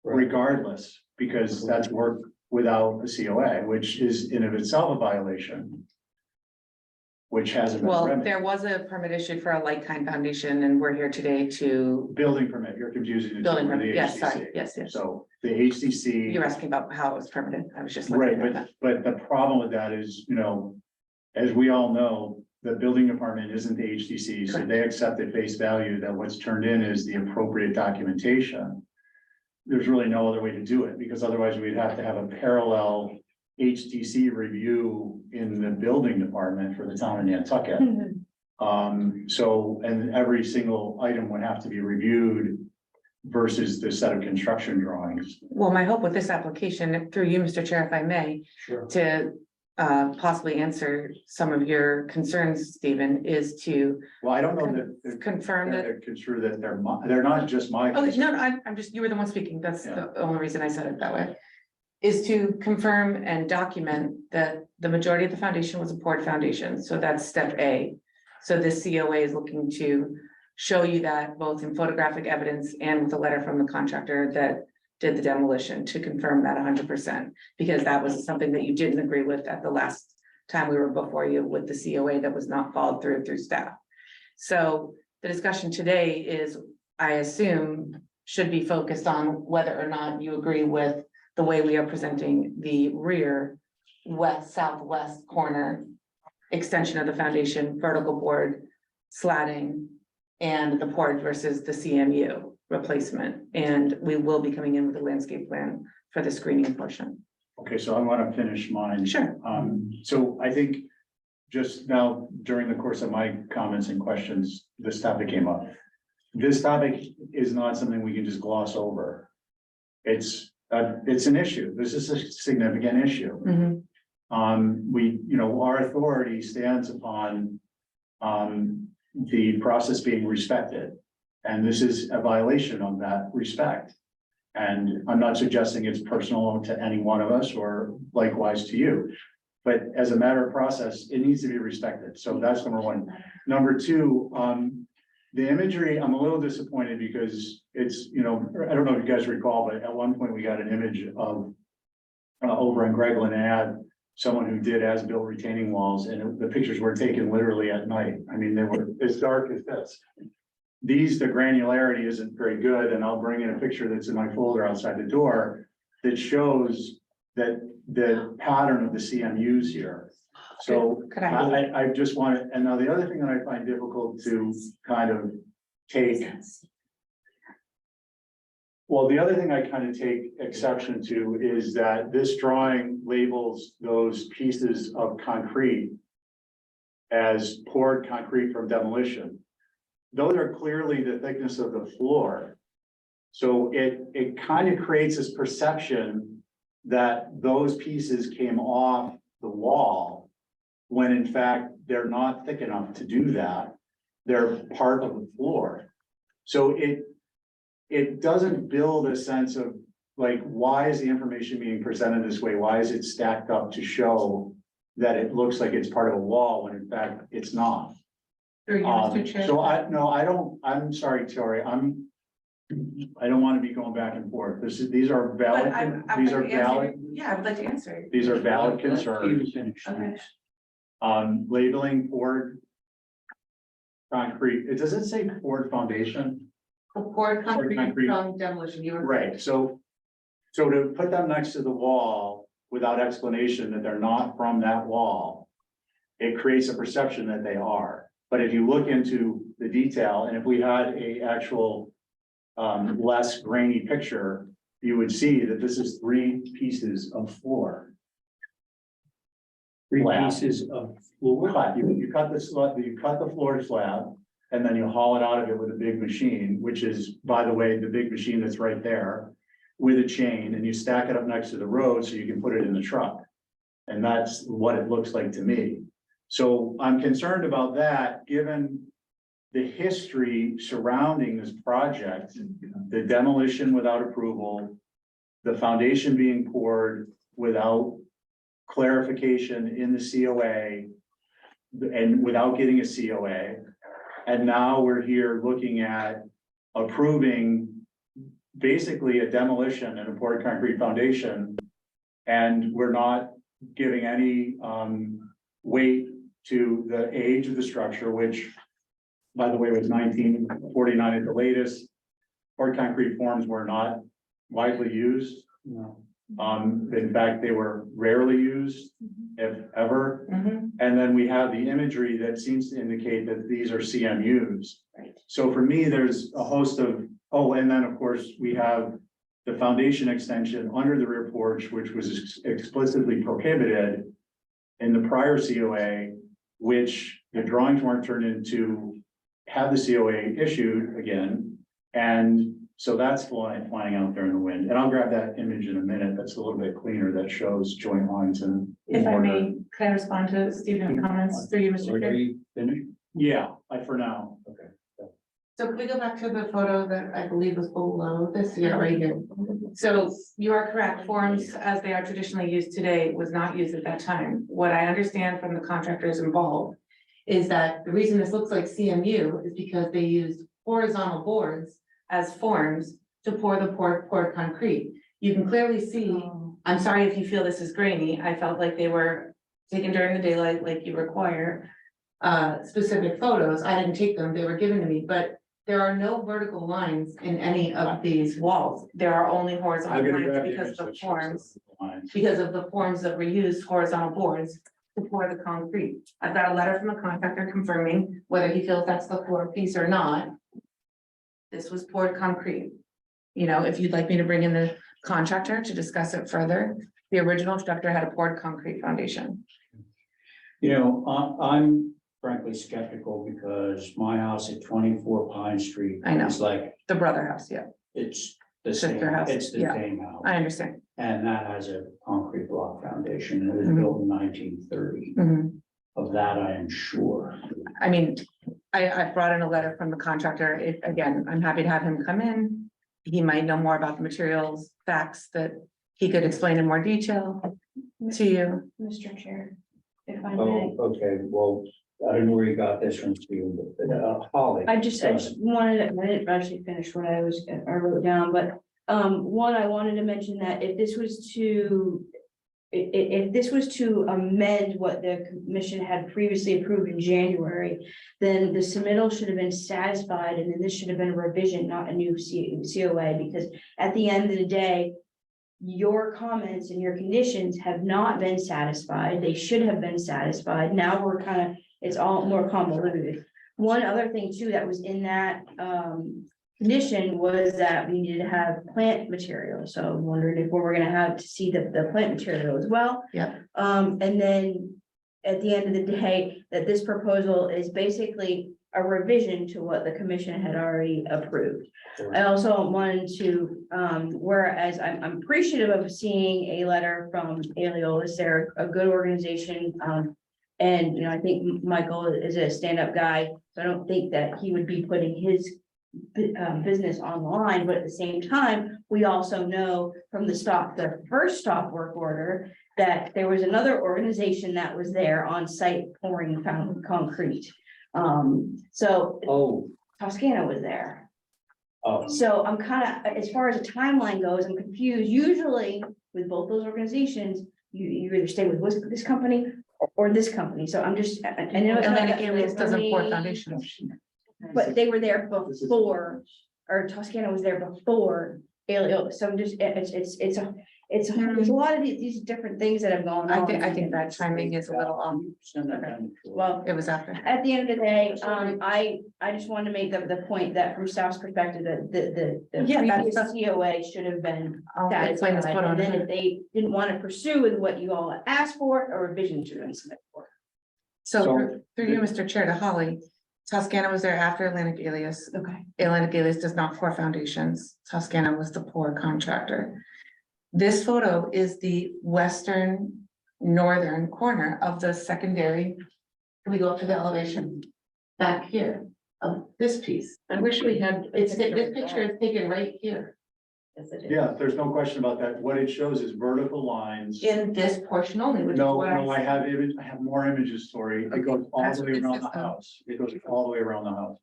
regardless, because that's work without a COA, which is in of itself a violation, which hasn't been Well, remedied. there was a permit issued for a like-kind foundation and we're here today to Building permit, you're confusing. the two building with permit. the Yes, HDC. sorry. Yes, yes. So the HDC. You're asking about how it was permitted. I was just Right, looking at that. but the problem with that is, as we all know, the building department isn't the HDC, so Correct. they accept at face value that what's turned in is the appropriate documentation. There's really no other way to do it, because otherwise we'd have to have a parallel HDC review in the building department for the town of Nantucket. And every single item would have to be reviewed versus the set of construction drawings. Well, my hope with this application, through you, Mr. Chair, if I may, Sure. to possibly answer some of your concerns, Stephen, is to Well, I don't know that. confirm that. They're construed that they're not just my. Oh, no, I'm just, you were the one speaking. That's Yeah. the only reason I said it that way. Is to confirm and document that the majority of the foundation was a poured foundation. So that's step A. So this COA is looking to show you that both in photographic evidence and with a letter from the contractor that did the demolition to confirm that 100%. Because that was something that you didn't agree with at the last time we were before you with the COA that was not followed through staff. So the discussion today is, I assume, should be focused on whether or not you agree with the way we are presenting the rear west southwest corner extension of the foundation, vertical board, slatting, and the porch versus the CMU replacement. And we will be coming in with a landscape plan for the screening portion. Okay, so I want to finish mine. Sure. So I think just now during the course of my comments and questions, this topic came up. This topic is not something we can just gloss over. It's an issue. This is a significant issue. Mhm. Our authority stands upon the process being respected. And this is a violation of that respect. And I'm not suggesting it's personal to any one of us or likewise to you. But as a matter of process, it needs to be respected. So that's number one. Number two, the imagery, I'm a little disappointed because it's, I don't know if you guys recall, but at one point we got an image of over in Gregland Ave, someone who did as-built retaining walls, and the pictures were taken literally at night. I mean, they were as dark as this. The granularity isn't very good, and I'll bring in a picture that's in my folder outside the door that shows that the pattern of the CMUs here. So Could I? I just wanted, and now the other thing that I find difficult to kind of take. Well, the other thing I kind of take exception to is that this drawing labels those pieces of concrete as poured concrete from demolition. Those are clearly the thickness of the floor. So it kind of creates this perception that those pieces came off the wall, when in fact, they're not thick enough to do that. They're part of the floor. So it doesn't build a sense of like, why is the information being presented this way? Why is it stacked up to show that it looks like it's part of a wall when in fact it's not? I'm sorry, Tori, I don't want to be going back and forth. These are valid, Yeah, I would like to answer. these are valid Let concerns. Steve finish. Okay. Labeling poured concrete, does it say poured foundation? Poured concrete from demolition, you were. Right, so to put them next to the wall without explanation that they're not from that wall, it creates a perception that they are. But if you look into the detail, and if we had a actual less grainy picture, you would see that this is 3 pieces of floor. 3 Slab. pieces of floor. Cut, you cut the slab, you cut the floor slab, and then you haul it out of it with a big machine, which is, by the way, the big machine that's right there. With a chain, and you stack it up next to the road so you can put it in the truck. And that's what it looks like to me. So I'm concerned about that, given the history surrounding this project, the demolition without approval, the foundation being poured without clarification in the COA, and without getting a COA. And now we're here looking at approving basically a demolition and a poured concrete foundation. And we're not giving any weight to the age of the structure, which, by the way, was 1949 at the latest. Poured concrete forms were not widely used. No. In fact, they were rarely used, if ever. And then we have the imagery that seems to indicate that these are CMUs. Right. So for me, there's a host of, oh, and then of course, we have the foundation extension under the rear porch, which was explicitly prohibited in the prior COA, which the drawings weren't turned into, have the COA issued again. And so that's flying out there in the wind. And I'll grab that image in a minute. That's a little bit cleaner. That shows joint lines and. If I may, can I respond to Stephen's comments through you, Mr. Are Chair? you finished? Yeah, for now. Okay. So can we go back to the photo that I believe was below this, yeah, right here. So you are correct, forms as they are traditionally used today was not used at that time. What I understand from the contractors involved is that the reason this looks like CMU is because they used horizontal boards as forms to pour the poured concrete. You can clearly see, I'm sorry if you feel this is grainy, I felt like they were taken during the daylight like you require. Specific photos, I didn't take them, they were given to me, but there are no vertical lines in any of these walls. There are only I'm horizontal gonna lines grab the because image of that the shows forms, the lines. because of the forms that were used, horizontal boards to pour the concrete. I've got a letter from the contractor confirming whether he feels that's the floor piece or not. This was poured concrete. You know, if you'd like me to bring in the contractor to discuss it further, the original structure had a poured concrete foundation. You know, I'm frankly skeptical because my house at 24 Pine Street. I know. Is like, The brother house, yeah, it's the same, Sister house, it's the yeah. same house. I understand. And that has a concrete block foundation. It was Mhm. built in 1930. Mhm. Of that, I am sure. I mean, I brought in a letter from the contractor. If, again, I'm happy to have him come in. He might know more about the materials, facts that he could explain in more detail to you. Mr. Chair, if I Oh, may. okay, well, I don't know where you got this from, Stephen, but Holly. I just wanted, I didn't actually finish what I wrote down, but, one, I wanted to mention that if this was to. If this was to amend what the commission had previously approved in January, then the submittal should have been satisfied, and then this should have been a revision, not a new COA, because at the end of the day. Your comments and your conditions have not been satisfied. They should have been satisfied. Now we're kind of, it's all more convoluted. One other thing too, that was in that condition was that we needed to have plant material. So I'm wondering if we were gonna have to see the plant material as well. Yeah. And then at the end of the day, that this proposal is basically a revision to what the commission had already approved. I also wanted to, whereas I'm appreciative of seeing a letter from Aeolus, they're a good organization. And, you know, I think Michael is a stand-up guy, so I don't think that he would be putting his business online, but at the same time, we also know from the first stop work order, that there was another organization that was there on site pouring concrete. So Oh, Toscana was there. oh, So I'm kind of, as far as the timeline goes, I'm confused. Usually with both those organizations, you either stay with this company or this company. So I'm just, I know. it's not Atlantic that Alias clear for doesn't pour me, foundation. But they were there before, or Toscana was there before Alios. So I'm just, there's a lot of these different things that have gone on. I think that timing is a little off. Send that down. Well, It was after. at the end of the day, I just want to make the point that from staff's perspective, that the Yeah, that's previous the- COA should have been I'll explain this satisfied. photo. And then if they didn't want to pursue with what you all asked for, a revision should have been submitted for. So So- through you, Mr. Chair, to Holly, Toscana was there after Atlantic Alias. Okay. Atlantic Alias does not pour foundations. Toscana was the pour contractor. This photo is the western northern corner of the secondary. Can we go up to the elevation? Back here of this piece. I wish we had. This picture is taken right here Yes, it is. Yeah, there's no question about that. What it shows is vertical lines. in this portion only, which is No, where no, I have I have more images, Tori. It goes all That's the way what it around the says, though. house. It goes all the way around the house.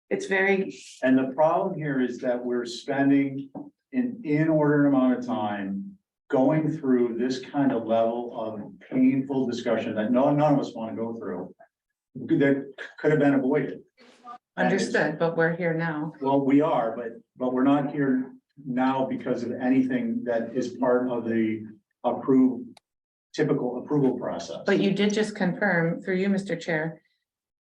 it's very, And the problem here is that we're spending an inordinate amount of time going through this kind of level of painful discussion that none of us want to go through. That could have been avoided. understood, but we're here now. Well, we are, but we're not here now because of anything that is part of the typical approval process. But you did just confirm through you, Mr. Chair,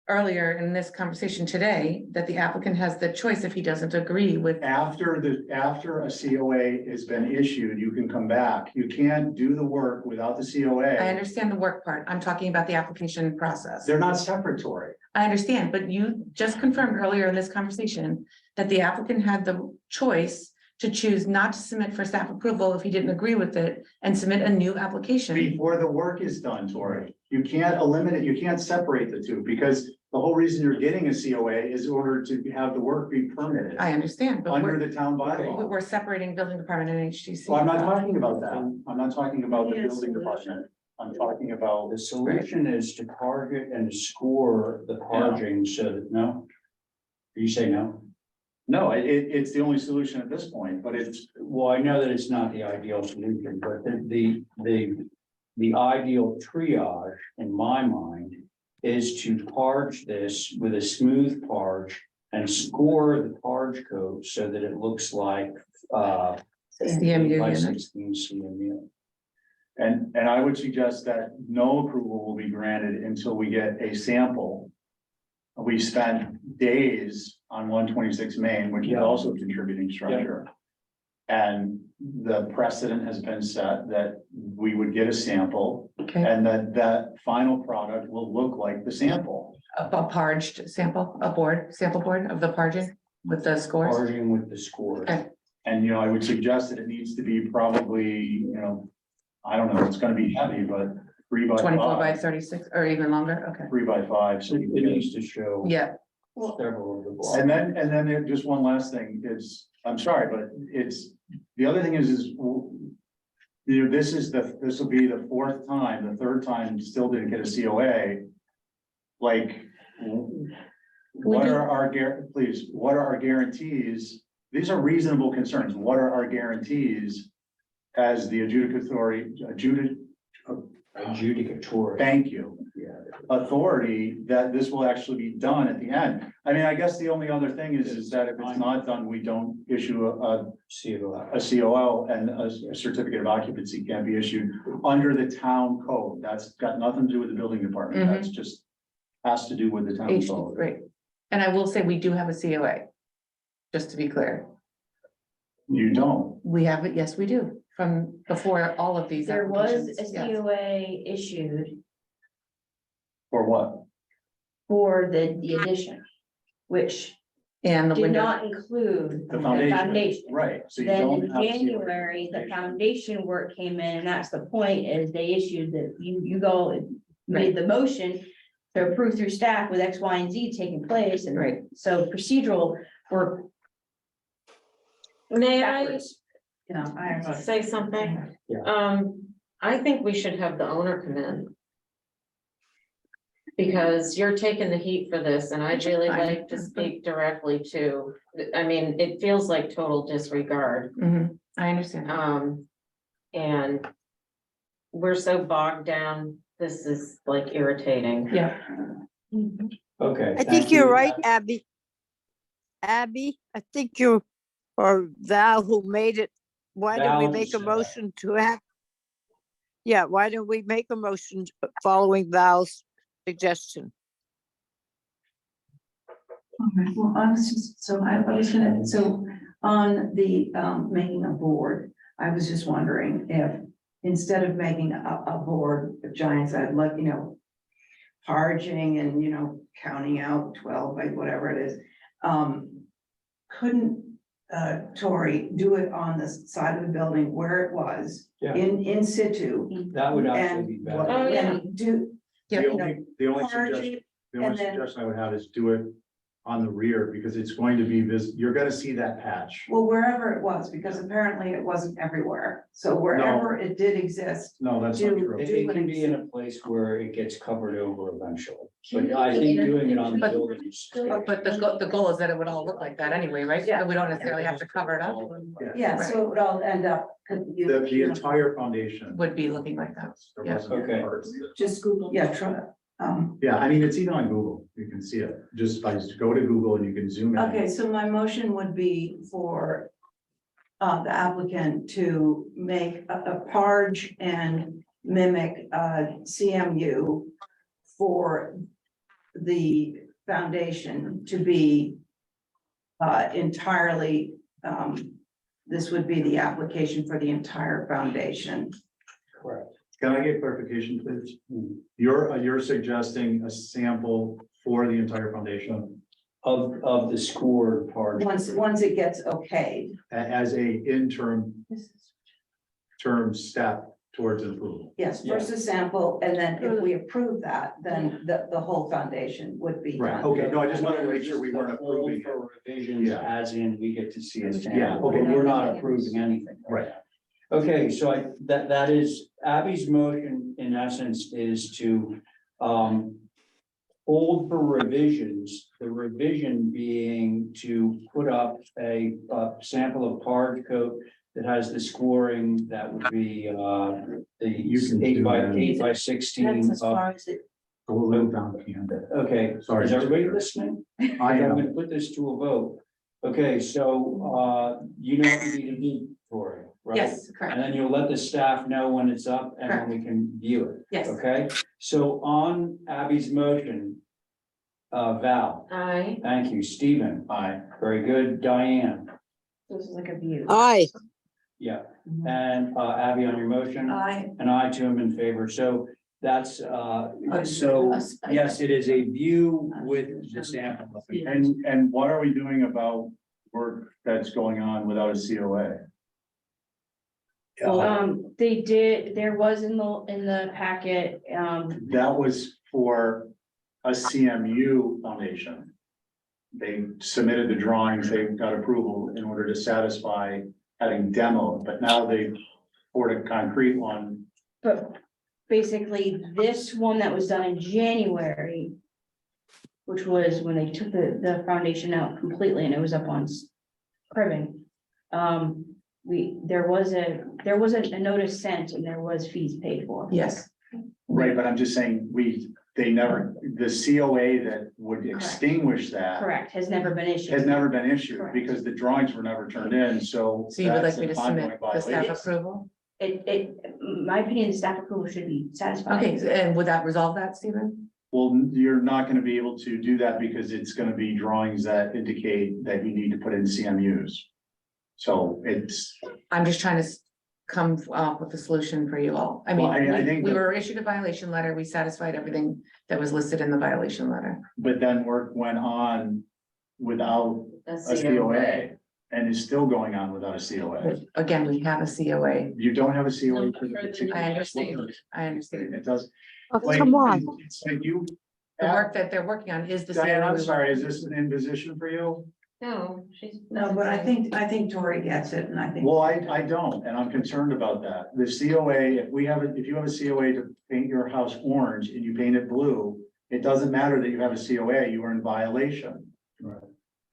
earlier in this conversation today, that the applicant has the choice if he doesn't agree with. After a COA has been issued, you can come back. You can't do the work without the I COA. understand the work part. I'm talking about the application process. They're not separatory. I understand, but you just confirmed earlier in this conversation that the applicant had the choice to choose not to submit for staff approval if he didn't agree with it and submit a new application. Before the work is done, Tori, you can't eliminate, you can't separate the two because the whole reason you're getting a COA is in order to have the work be permitted I understand, but under we're, the town bylaw. we're separating building department and HTC. Well, I'm not talking about that. I'm not talking about the Yes. building department. I'm talking about The solution is to target and score the parging so that, no? You say no? no, it's the only solution at this point, but it's, Well, I know that it's not the ideal solution, but the ideal triage in my mind is to parge this with a smooth parge and score the parge coat so that it looks like CMU by unit. 16 CMU. and I would suggest that no approval will be granted until we get a sample. We spent days on 126 Main, which is Yeah. also a contributing structure. And the precedent has been set that we would get a sample Okay, and that final product will look like the sample. a parged sample, sample board of the parging with the scores. Parging with the scores. Okay. And, I would suggest that it needs to be probably, I don't know, it's gonna be heavy, but 3 by 24 by 5, 36 or even longer, okay. 3 by 5. So It you it can needs to show Yeah, several of the blocks. And then just one last thing is, I'm sorry, but the other thing is, this will be the third time still didn't get a COA. Like, what are our guarantees? These are reasonable concerns. What are our guarantees as the Adjudicatory. thank you, Yeah. authority that this will actually be done at the end? I mean, I guess the only other thing is that if it's not done, we don't issue a COL and a certificate of occupancy can't be issued under the town code. That's got nothing to do with the building department. Mhm. That's just has to do with the town HT, code. right. And I will say we do have a COA. Just to be clear, You don't. we have it, yes, we do, from before all of these. There was a applications, yes. COA issued For what? for the addition, which And the did window, not include The the foundation. foundation. Right, so you Then don't in have. January, the foundation work came in, and that's the point, is they issued that you go, made the motion to approve through staff with X, Y, and Z taking place, and right, so procedural for. May I backwards. You know, I don't know. say something? Yeah. I think we should have the owner come in. Because you're taking the heat for this, and I'd really Fine. like to speak directly to, I mean, it feels like total disregard. mhm, I understand. And we're so bogged down, this is like irritating. Yeah, Okay. I thank think you're you. right, Abby. Abby, I think you, or Val who made it, why don't we Val's, make a motion to have? Yeah, why don't we make a motion following Val's suggestion? All right, well, I was just, so I was gonna, so on the, making a board, I was just wondering if, instead of making a board of giants, I'd like, parging and, counting out 12 by whatever it is, couldn't, Tori do it on the side of the building where it was, Yeah. in situ? That would actually be And, better. Oh, yeah. and do, Yeah. The only parging, suggestion, and then- I would have is do it on the rear, because it's going to be you're gonna see that patch. well, wherever it was, because apparently it wasn't everywhere. So wherever it did exist, No, that's not true. It can be in a place where it gets covered over eventually, but I think doing it on the But- building is. But the goal is that it would all look like that anyway, right? Yeah. So we don't necessarily have to cover it up, yeah, so it would all end up. The entire foundation. would be looking like that. There Yeah. wasn't Okay. parts. Just Google, yeah, try, Yeah, I mean, it's even on Google, you can see it, just go to Google and you can zoom in. okay, so my motion would be for the applicant to make a parge and mimic CMU for the foundation to be entirely, this would be the application for the entire foundation. Correct. Can I get clarification, please? You're suggesting a sample for the entire foundation Of the scored part. Once it gets okayed. as a term step towards approval. Yes, first a sample, and then if we approve that, then the whole foundation would be Right, done. okay, no, I just wanted to make sure we weren't All approving it. for revisions, Yeah. as in we get to see a Yeah, sample, okay. but we're not approving anything. Right. Okay, so that is, Abby's motion in essence is to, hold for revisions, the revision being to put up a sample of Parge coat that has the scoring that would be, You can the do that. 8 by 16. as it. Go a little down the end. Okay, Sorry. is everybody listening? I I'm am, gonna put this to a vote. Okay, so, you know what you need to do, Tori, right? Yes, correct. And then you'll let the staff know when it's up and when we can view it, Yes. okay? So on Abby's motion, Val, I, thank you, Stephen, aye. very good, Diane, This is like a view. Aye, yeah, and Abby on your motion, and I too am in favor, so that's, so, yes, it is a view with the sample. And what are we doing about work that's going on without a COA? They did, there was in the packet, That was for a CMU foundation. They submitted the drawings, they got approval in order to satisfy having demo, but now they poured a concrete one. but basically this one that was done in January, which was when they took the foundation out completely and it was up on cribbing. There was a notice sent and there was fees paid for. Yes, Right, but I'm just saying, they never, the COA that would extinguish that Correct, has never been issued. has never been issued Correct. because the drawings were never turned in, so. so you would like that's me to an ongoing submit the staff violation. approval? My opinion, the staff approval should be satisfied. Okay, and would that resolve that, Stephen? Well, you're not gonna be able to do that because it's gonna be drawings that indicate that you need to put in CMUs. So it's, I'm just trying to come up with a solution for you all. I Well, I mean, think we that- were issued a violation letter, we satisfied everything that was listed in the violation letter. but then work went on without a a COA and is still going on without a COA. Again, we have a COA, You don't have a COA for the particular. I understand. I understand. It does. oh, like, come on, It's like you. The work that they're working on is the. Diane, I'm COA. sorry, is this an imposition for you? no, she's. No, but I think Tori gets it, and I think. Well, I don't, and I'm concerned about that. The COA, if you have a COA to paint your house orange and you paint it blue, it doesn't matter that you have a COA, you are in violation.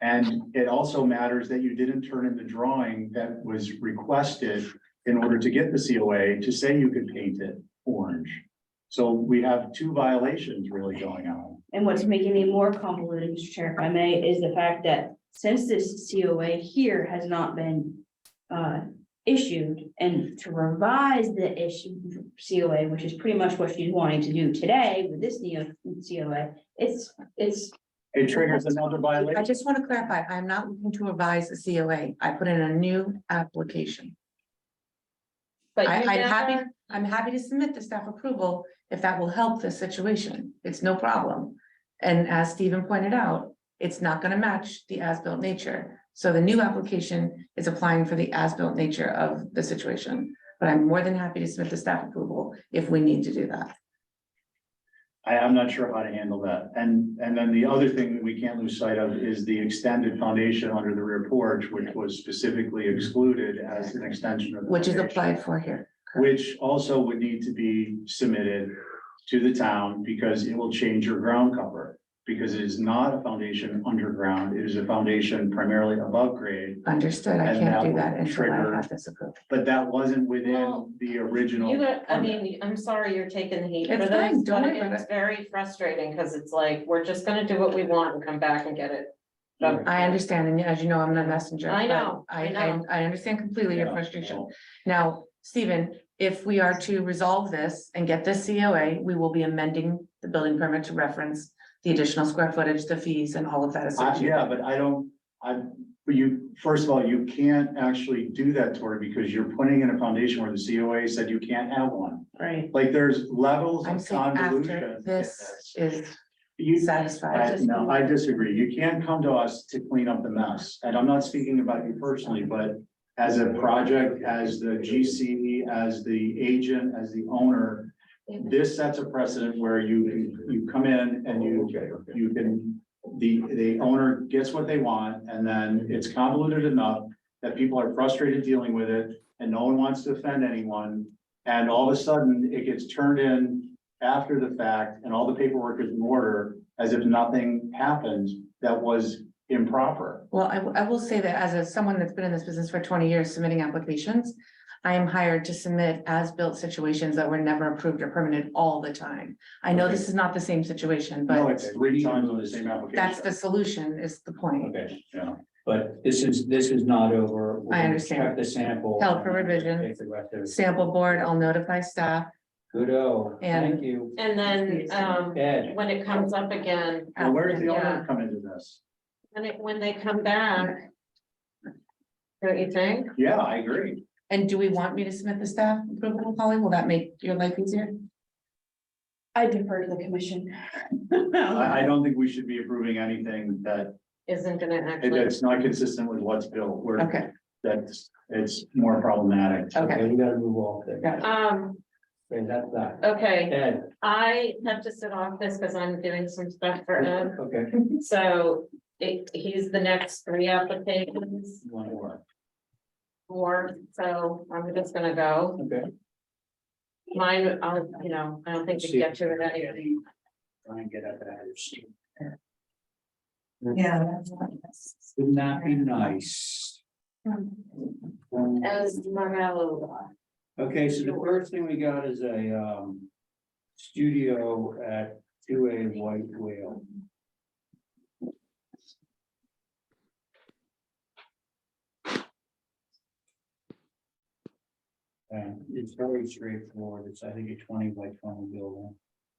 And it also matters that you didn't turn in the drawing that was requested in order to get the COA to say you could paint it orange. So we have two violations really going on. And what's making me more convoluted, Mr. Chair, if I may, is the fact that since this COA here has not been issued, and to revise the issue COA, which is pretty much what she's wanting to do today with this neo COA, it's. It triggers another I violation. just want to clarify, I'm not looking to revise the COA. I put in a new application. But I'm you happy, never, I'm happy to submit the staff approval if that will help this situation. It's no problem. And as Stephen pointed out, it's not gonna match the as-built nature. So the new application is applying for the as-built nature of the situation. But I'm more than happy to submit the staff approval if we need to do that. I'm not sure how to handle that. And then the other thing that we can't lose sight of is the extended foundation under the rear porch, which was specifically excluded as an extension of. the Which is foundation, applied for here. Which also would need to be submitted to the town because it will change your ground cover. Because it is not a foundation underground, it is a foundation primarily above grade, Understood, I And can't that do would that until I trigger- have this approved. but that wasn't within Well, the original. you got, I permit. mean, I'm sorry you're taking the heat for It's fine, this, don't but worry about it's very frustrating, because it's like, we're just gonna do what we want and come back and get it. done. I understand, and as you know, I'm the messenger. I but know, I know. I understand completely your Yeah, frustration. well, Now, Stephen, if we are to resolve this and get this COA, we will be amending the building permit to reference the additional square footage, the fees, and all of that associated. Yeah, but but you, first of all, you can't actually do that, Tori, because you're putting in a foundation where the COA said you can't have one. Right. Like, there's levels I'm of saying after convolution. this is You, satisfied. no, I disagree. You can't come to us to clean up the mess. And I'm not speaking about you personally, but as a project, as the GC, as the agent, as the owner, this sets a precedent where you come in and you can, the owner gets what they want, and then it's convoluted enough that people are frustrated dealing with it, and no one wants to offend anyone. And all of a sudden, it gets turned in after the fact, and all the paperwork is in order, as if nothing happened that was improper. Well, I will say that someone that's been in this business for 20 years submitting applications, I am hired to submit as-built situations that were never approved or permitted all the time. I know this is not the same situation, No, but it's 3 times on the same application. that's the solution is the point. Okay, Yeah. but this is not over. We're I gonna understand. Check the sample. Held for revision. Take the rest of it. Sample board, I'll notify staff. Good-o, And- thank you. And then, Ed, when it comes up again, Now, where does the owner Yeah. come into this? when they come back. Don't you think? Yeah, I agree. And do we want me to submit the staff approval, Polly? Will that make your life easier? I defer to the commission. I don't think we should be approving anything that, Isn't gonna actually, it's not consistent with what's built, where Okay, it's more problematic. okay. we gotta move off there. Got it. Okay, that's that. okay, Ed, I have to sit off this because I'm doing some stuff for Ed, okay. so he's the next 3 applications. One more. 4, so I'm just gonna go. Okay. Mine, I don't think we get to it anyway. Try and get up out of here. Yeah. Wouldn't that be nice? As Marlo. Okay, so the first thing we got is a studio at 2A White Whale. And it's very straightforward. It's, I think, a 20 by 20 building,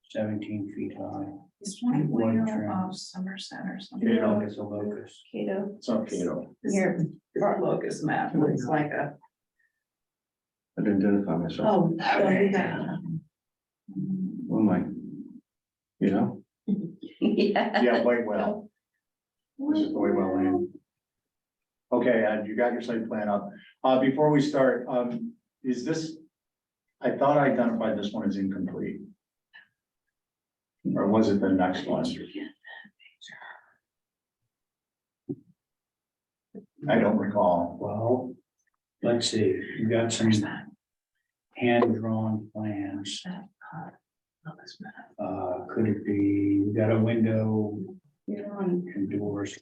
17 feet high. Is White White trim. Whale off Somerset or something? You know, It's a locust. Cato. it's not Cato. Your locust map looks like a. I didn't identify myself. Oh, yeah. Who am I? You know? Yeah, White Well. This is the White Well Lane. Okay, and you got your site plan up. Before we start, is this, I thought I identified this one as incomplete. Or was it the next one? I don't recall. Well, let's see, you got some hand-drawn plans. Could it be, you got a window and doors?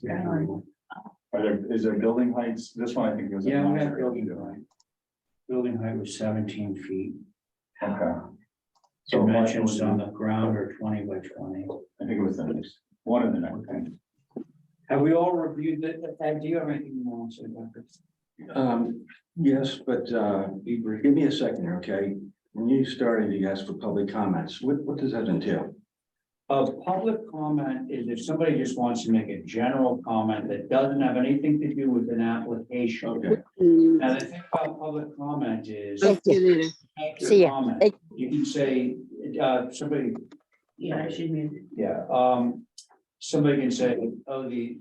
Is there building heights? This one, I think was. Yeah, we got building height. Building height was 17 feet. Okay. So Dimensions on the ground are 20 by 20. I think it was the next, one of the next thing. Have we all reviewed it? Ed, do you have anything you want to say about this? Yes, but give me a second, here, okay? When you started, you asked for public comments. What does that entail? A public comment is if somebody just wants to make a general comment that doesn't have anything to do with an application. Okay, Now, the thing about public comment is. Thank you, Nina. Make See your ya. comment. You can say, somebody, Yeah, I should mute. yeah, somebody can say, oh, the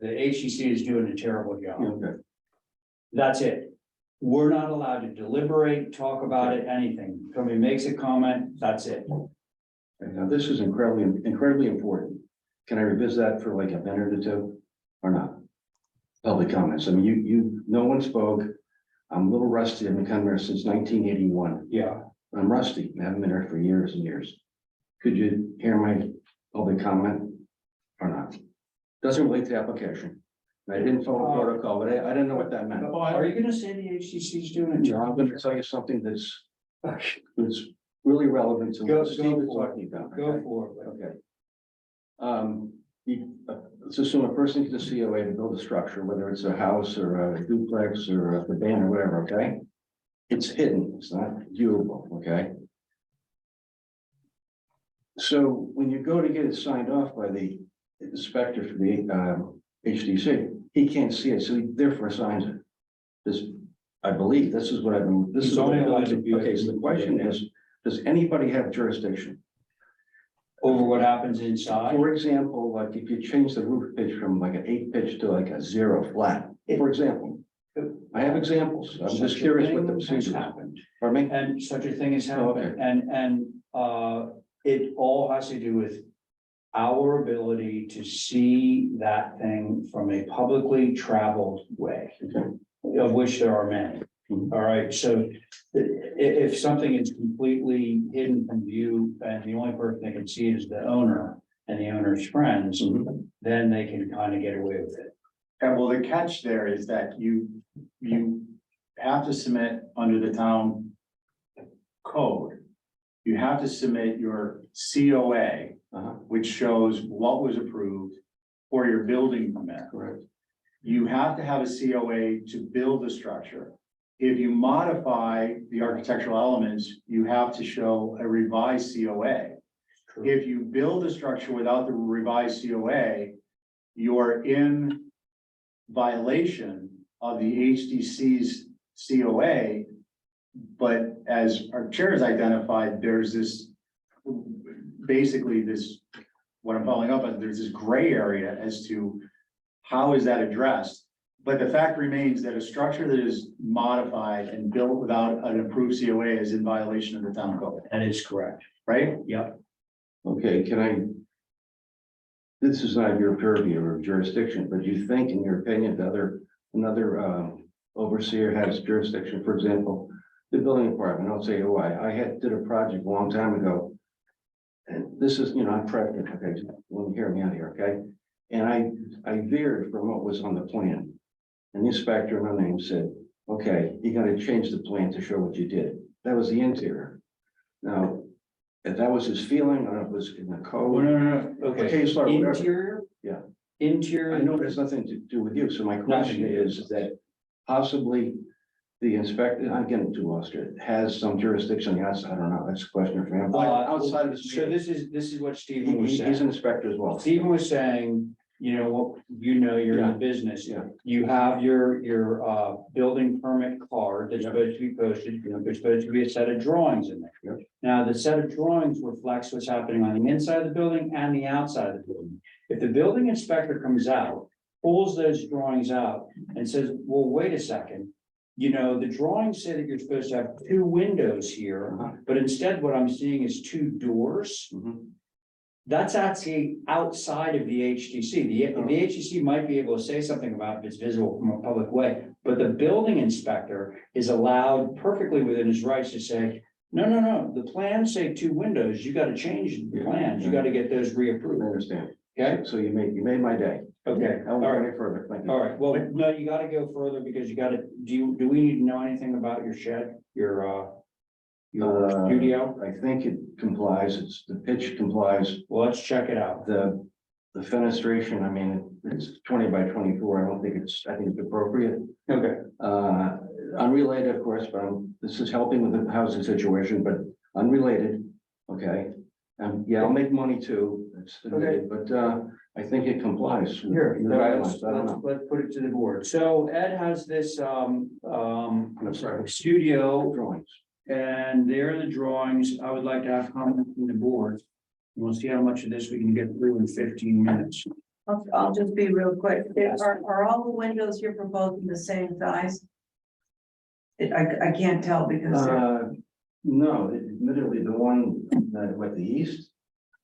HCC is doing a terrible job. okay. That's it. We're not allowed to deliberate, talk about it, anything. Somebody makes a comment, that's it. And now this is incredibly important. Can I revisit that for like a minute or two or not? Public comments. I mean, no one spoke. I'm a little rusty. I've been coming here since 1981. Yeah. I'm rusty. I haven't been here for years and years. Could you hear my public comment or not? Doesn't relate to the application. I didn't follow protocol, but I didn't know what that meant. Are you gonna say the HCC is doing a Yeah, I'm job? gonna tell you something that's really relevant to Go- what Steve go is for it. talking about. Go okay? for it. Okay. Let's assume a person gets a COA to build a structure, whether it's a house or a duplex or a cabana or whatever, okay? It's hidden, it's not viewable, okay? So when you go to get it signed off by the inspector for the HDC, he can't see it, so he therefore signs it. This, I believe, this is what I've been, this He's is. what only I've allowed to done. view it. Okay, so the question is, does anybody have jurisdiction? Over what happens inside? For example, like if you change the roof pitch from like an 8 pitch to like a 0 flat, for example. I have examples. I'm just curious what the Such a thing has procedure is. happened. Pardon me? And such a thing has Oh, okay. happened, and it all has to do with our ability to see that thing from a publicly traveled way, Okay. of which there are many. Mhm. All right, so if something is completely hidden from view and the only person that can see it is the owner and the owner's friends, then they can kind of get away with it. And well, the catch there is that you have to submit under the town code. You have to submit your COA, Uh-huh, which shows what was approved for your building permit. correct. You have to have a COA to build the structure. If you modify the architectural elements, you have to show a revised COA. If you build a structure without the revised COA, you're in violation of the HDC's COA. But as our chair has identified, there's this, basically this, what I'm following up on, there's this gray area as to how is that addressed? But the fact remains that a structure that is modified and built without an approved COA is in violation of the town code, That is correct. right? Yep. Okay, this is not your purview or jurisdiction, but you think, in your opinion, another overseer has jurisdiction, for example, the building department, I'll say, did a project a long time ago. And this is, I'm pregnant, okay, just let me hear me out here, okay? And I veered from what was on the plan. And the inspector, no name, said, okay, you gotta change the plan to show what you did. That was the interior. Now, if that was his feeling, or if it was in the Oh, code. no, okay. Okay, sorry, whatever. Interior? Yeah. Interior. I know it has nothing to do with you, so my question is that possibly the inspector, I'm getting too lost here, has some jurisdiction, yes, I don't know, that's a question for him. Outside of this So meeting, this is what Stephen was he's an saying. inspector as well. Stephen was saying, you're in the business. Yeah. You have your building permit card that's supposed to be posted, there's supposed to be a set of drawings in there. Yep. Now, the set of drawings reflects what's happening on the inside of the building and the outside of the building. If the building inspector comes out, pulls those drawings out and says, well, wait a second. The drawings say that you're supposed to have 2 windows here, Uh-huh. but instead what I'm seeing is 2 doors. Mhm. That's actually outside of the HDC. The HDC might be able to say something about if it's visible from a public way, but the building inspector is allowed perfectly within his rights to say, no, the plans say 2 windows, you gotta change the plans, you gotta get those I reapproved, understand. okay? So you made my day. Okay, I all won't go right, any further, thank you. all right, well, no, you gotta go further because you gotta, do we need to know anything about your shed, your studio? I think it complies, the pitch complies, Well, let's check it out. the fenestration, I mean, it's 20 by 24, I think it's appropriate. Okay. unrelated, of course, but this is helping with the housing situation, but unrelated, okay? Yeah, I'll make money too, but, I think it complies. with Here, the guidelines. I don't know. let's put it to the board. So Ed has this, I'm sorry. studio, Drawings. and there are the drawings. I would like to have comment from the board. We'll see how much of this we can get through in 15 minutes. I'll just be real quick. Are all the windows you're proposing the same size? I can't tell because they're. No, admittedly, the one that with the east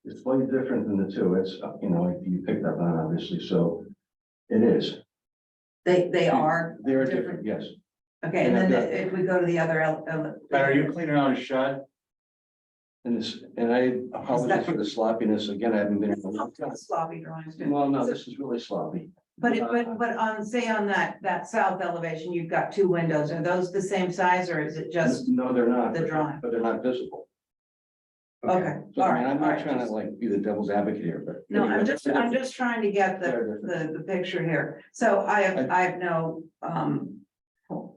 is slightly different than the two. It's, you know, you picked up on obviously, so it is. They are. They're different, yes. Okay, and then if we go to the other. Pat, are you cleaning out a shed? And I apologize for the sloppiness. Again, I haven't been. in a long time. Sloppy drawings. too. Well, no, this is really sloppy. But on, say on that south elevation, you've got two windows. Are those the same size or is it just? No, they're not. the drawing? But they're not visible. Okay, So all I right. mean, I'm all not right, trying to just- like be the devil's advocate here, but. No, I'm just trying to get the picture here. So I have no,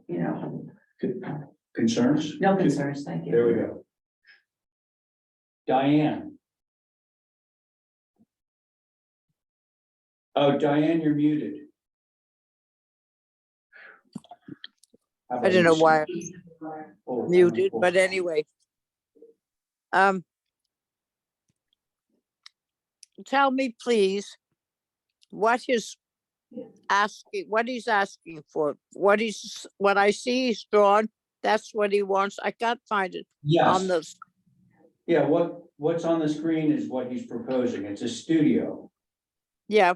you know, Concerns? no concerns, thank you. There we go. Diane. Oh, Diane, you're muted. I don't know why Oh, I'm muted, but anyway. Tell me, please, what he's asking for, what I see he's drawn, that's what he wants. I can't find it on Yes, the, yeah, what's on the screen is what he's proposing. It's a studio. yeah.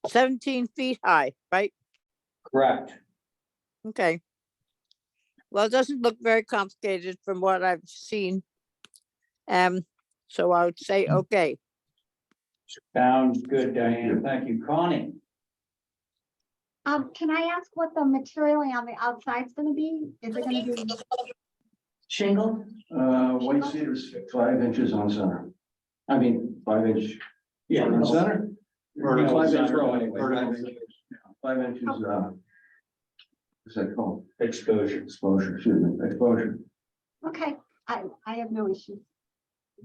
17 feet high, right? Correct. Okay. Well, it doesn't look very complicated from what I've seen. So I would say, okay, Sounds good, Diane. Thank you. Connie? Can I ask what the material on the outside's gonna be? Is it gonna be, Shingle? White cedar is 5 inches on center. I mean, 5 inch. Yeah. On center? Vertical 5 inch center, row anyway. vertical. 5 inches, what's that called? Exposure. Exposure, excuse me, exposure. okay, I have no issue.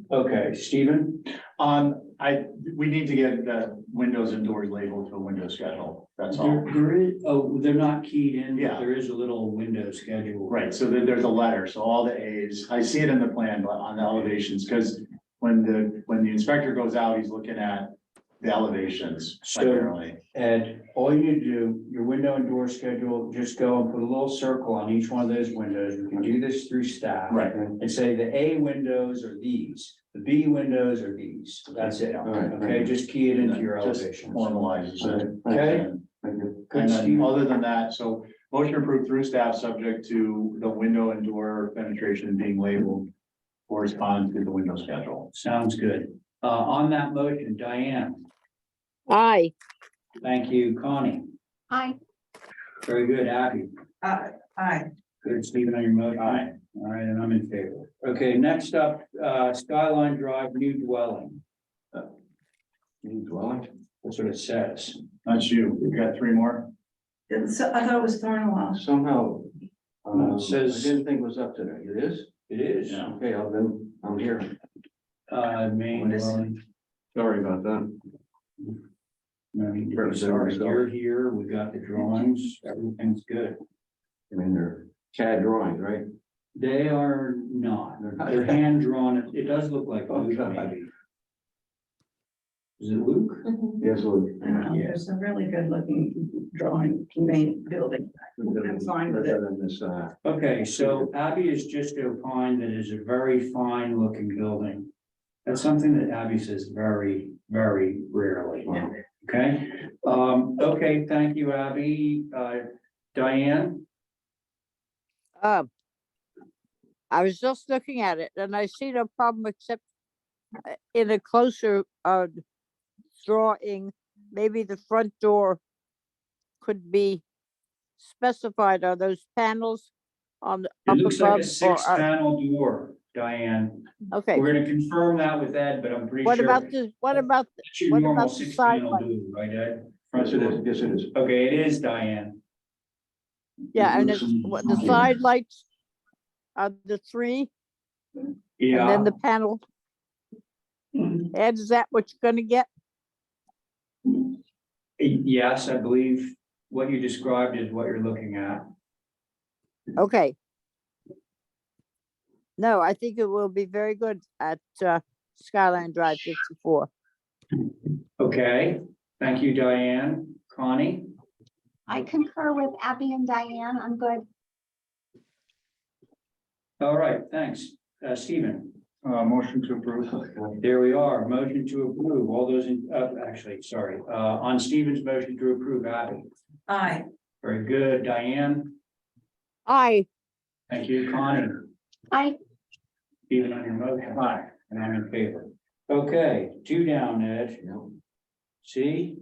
Okay, Stephen? We need to get the windows and doors labeled to a window schedule, that's all. There is, oh, they're not keyed in, but Yeah. there is a little window schedule. Right, so there's a letter, so all the As, I see it in the plan, but on the elevations, because when the inspector goes out, he's looking at the elevations So- primarily. Ed, all you need to do, your window and door schedule, just go and put a little circle on each one of those windows. We can do this through staff. Right. And say the A windows are these, the B windows are these. That's it. All right. Okay, just key it into your Just elevations. Formalizes it. Okay. And Thank you. Good, and then Stephen. other than that, so motion approved through staff, subject to the window and door penetration being labeled correspond to the window schedule. Sounds good. On that motion, Diane, aye, thank you. Connie, Hi, very good. Abby, Aye. good. Stephen on your motion. Aye. All right, and I'm in favor. Okay, next up, Skyline Drive, new dwelling. New dwelling? That's what it says. That's you. We've got 3 more. So I thought it was Thornwell. Somehow. No, it says- I didn't think it was up today. It is? It is. Yeah. Okay, I'm here. Main What is it? dwelling. Sorry about that. Sorry, you're here. We got the drawings. Everything's good. I mean, they're CAD drawings, right? They are not. They're hand drawn. It does look like Luke, Okay. maybe. Is it Luke? Yes, Lou. There's a really good looking drawing, main building. I'm fine with it. Rather than this, Okay, so Abby is just opined that is a very fine looking building. That's something that Abby says very, very rarely. Okay, okay, thank you, Abby. Diane? I was just looking at it and I see no problem except in a closer, drawing, maybe the front door could be specified. Are those panels on the It up looks like a above or, 6-panel door, Diane. okay, We're gonna confirm that with Ed, but I'm pretty sure. what about the, what about, It's your what normal about the 6-panel sidelight? door, right, Ed? yes, it is. Yes, it is. Okay, it is, Diane. Yeah, and it's what the side lights are the three, and Yeah, then the panel. Ed, is that what you're gonna get? yes, I believe what you described is what you're looking at. Okay. No, I think it will be very good at Skyline Drive 54. Okay, thank you, Diane. Connie? I concur with Abby and Diane. I'm good. All right, thanks. Stephen? Motion to approve. There we are, motion to approve. All those in, actually, sorry, on Stephen's motion to approve, Abby. Aye. Very good. Diane? Aye. Thank you. Connie? I, Stephen on your motion? Aye. And I'm in favor. Okay, two down, Ed. See,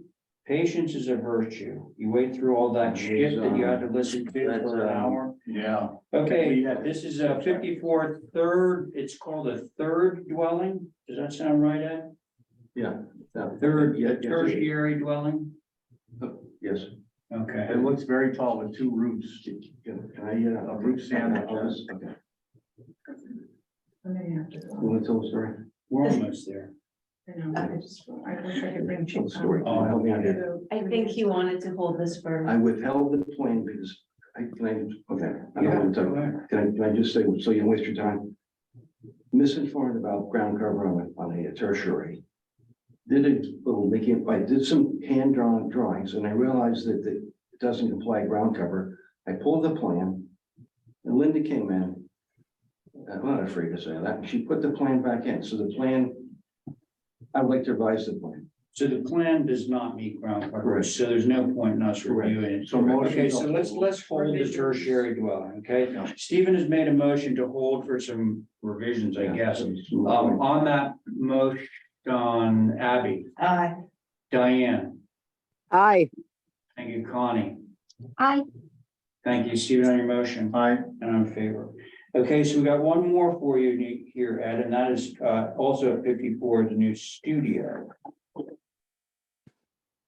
patience is a virtue. You wait through all that shit that you had to listen to for an hour. Yeah. Okay, this is a 54 third, it's called a third dwelling. Does that sound right, Ed? Yeah. Third Yeah, tertiary dwelling? Yes. Okay, It looks very tall with two roofs. Can I, A roof stand that goes. Okay. What's the story? we're almost there. I wish I could bring Chief Story. Oh, Help me out here. I think he wanted to hold this for. I withheld the plan because okay, I don't want to Go talk. ahead. Can I just say, so you don't waste your time? Misinformed about ground cover on a tertiary. Did a little making, I did some hand drawn drawings and I realized that it doesn't apply ground cover. I pulled the plan and Linda came in. I'm not afraid to say that. She put the plan back in. So the plan, I would like to revise the plan. So the plan does not meet ground coverage, Correct. so there's no point in us Correct. reviewing it. So motion- Okay, so let's hold the tertiary dwelling, okay? Stephen has made a motion to hold for some revisions, I guess. On that motion, Abby, Aye. Diane, Aye. thank you, Connie. I, Thank you, Stephen, on your motion. Aye. And I'm in favor. Okay, so we got one more for you here, Ed, and that is also at 54, the new studio.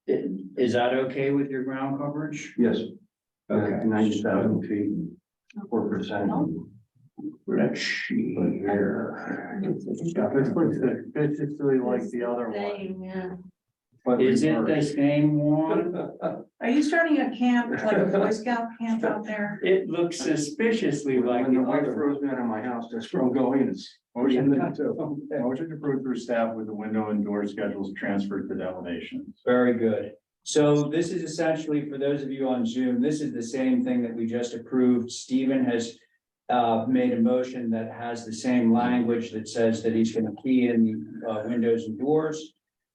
Is that okay with your ground coverage? Yes. Okay. 90,000 feet, 4%. Let's see here. This is really like the other one. Is it the same one? Are you starting a camp, like a Boy Scout camp out there? It looks suspiciously like When the the wife other. throws me out of my house, that's where I'm going. It's Motion to approve through staff with the window and door schedules transferred to the elevations. Very good. So this is essentially, for those of you on Zoom, this is the same thing that we just approved. Stephen has made a motion that has the same language that says that he's gonna key in windows and doors.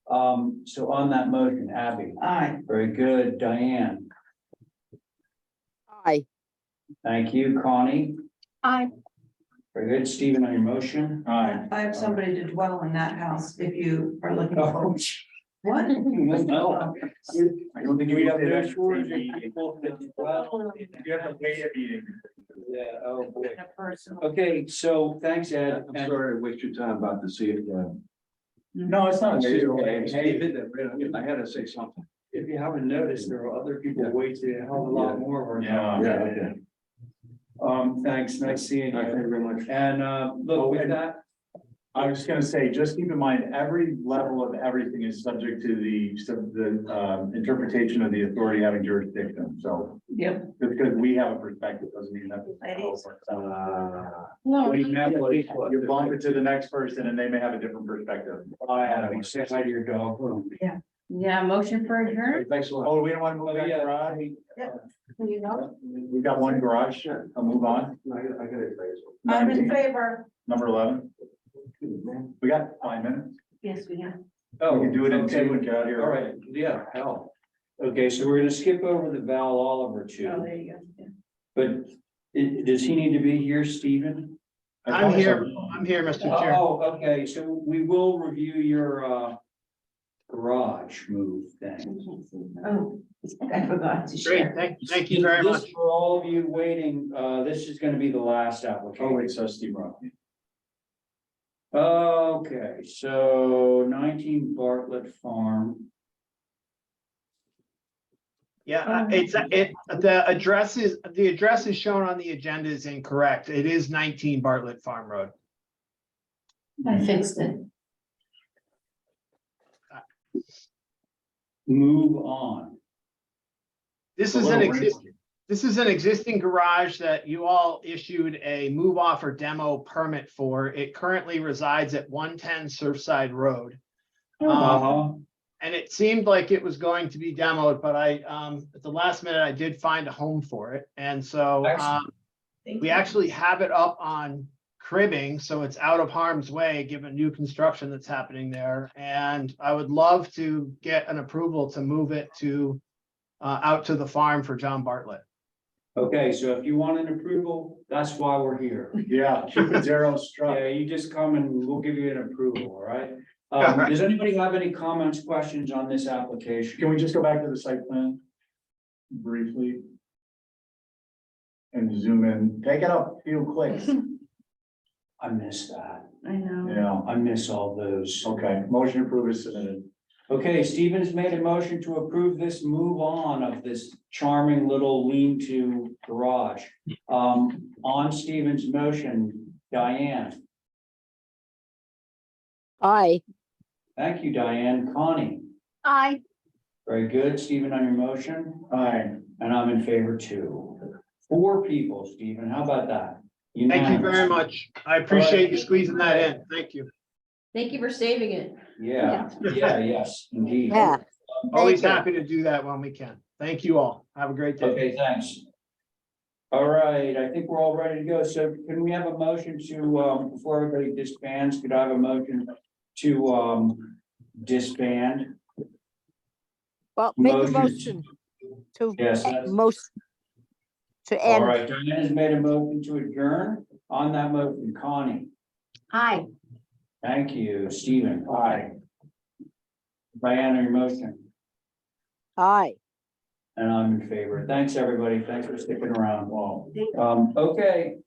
So on that motion, Abby, Aye. very good. Diane, Aye. thank you. Connie, I, very good. Stephen, on your motion. Aye. I have somebody to dwell in that house if you are looking for. Oh, What? no. I don't think We you have have no to. shortage of You people that dwell. have to wait a meeting. Yeah, oh boy. Okay, so thanks, Ed. I'm And sorry to waste your time about to see it. No, it's not. I had to say something. if you haven't noticed, there are other people Yeah. waiting a hell of a lot more of our Yeah. time. Yeah, okay. Thanks, nice seeing All right, thank you. you very much. And, look, with and- that, I was just gonna say, just keep in mind, every level of everything is subject to the interpretation of the authority having jurisdiction, so. Yep. Just because we have a perspective doesn't mean that. Ladies. what do you have? You bump it to the next person and they may have a different perspective. I had to say hi to your dog. Yeah, motion for adjourn? Thanks a lot. Oh, we don't want to move that yeah. garage? You know? We got one garage, I'll move on. I gotta tell you I'm in favor. Number 11, something. we got 5 minutes. Yes, we have. Oh, We can do it in okay. 2 and get out of here. All right, yeah, hell. Okay, so we're gonna skip over the Val Oliver Oh, too, there you go. but does he need to be here, Stephen? I'm here, Mr. Chair. Oh, okay, so we will review your garage move thing. Oh, I forgot to Great, share. thank you very This, much. for all of you waiting, this is gonna be the last Oh, application. wait, so Steve Rock. Okay, so 19 Bartlett Farm. Yeah, the address is shown on the agenda is incorrect. It is 19 Bartlett Farm Road. I fixed it. Move on. This A is an little existing, this is an existing garage that you all issued a move off or demo permit for. It currently resides at 110 Surfside Road. Uh-huh. And it seemed like it was going to be demoed, but at the last minute, I did find a home for it. And so, Excellent. we actually have it up on cribbing, so it's out of harm's way, given new construction that's happening there. And I would love to get an approval to move it to, out to the farm for John Bartlett. Okay, so if you want an approval, that's why we're here. Yeah, keep it zero struck. Yeah, you just come and we'll give you an approval, all right? Does anybody have any comments, questions on this application? Can we just go back to the site plan? Briefly? And zoom in, take it up, few clicks. I miss that. I know. Yeah, I miss all those. okay, motion approved is submitted. Okay, Stevens made a motion to approve this move on of this charming little lean-to garage. On Stevens' motion, Diane. Aye. Thank you, Diane. Connie. Aye. Very good. Stephen, on your motion? Aye. And I'm in favor too. 4 people, Stephen. How about that? Thank you very Unanimous. much. I appreciate you squeezing that in. Thank you. Thank you for saving it. Yeah, yes, indeed. Yeah. Always Thank you. happy to do that when we can. Thank you all. Have a great day. Okay, thanks. All right, I think we're all ready to go. So can we have a motion to, before everybody disbands, could I have a motion to, disband? Well, make a Motion. motion to Yes, that's, to all end. right. Diane has made a motion to adjourn. On that motion, Connie. Aye. Thank you. Stephen. Aye. Diane, on your motion. Aye. And I'm in favor. Thanks, everybody. Thanks for sticking around. Well, okay,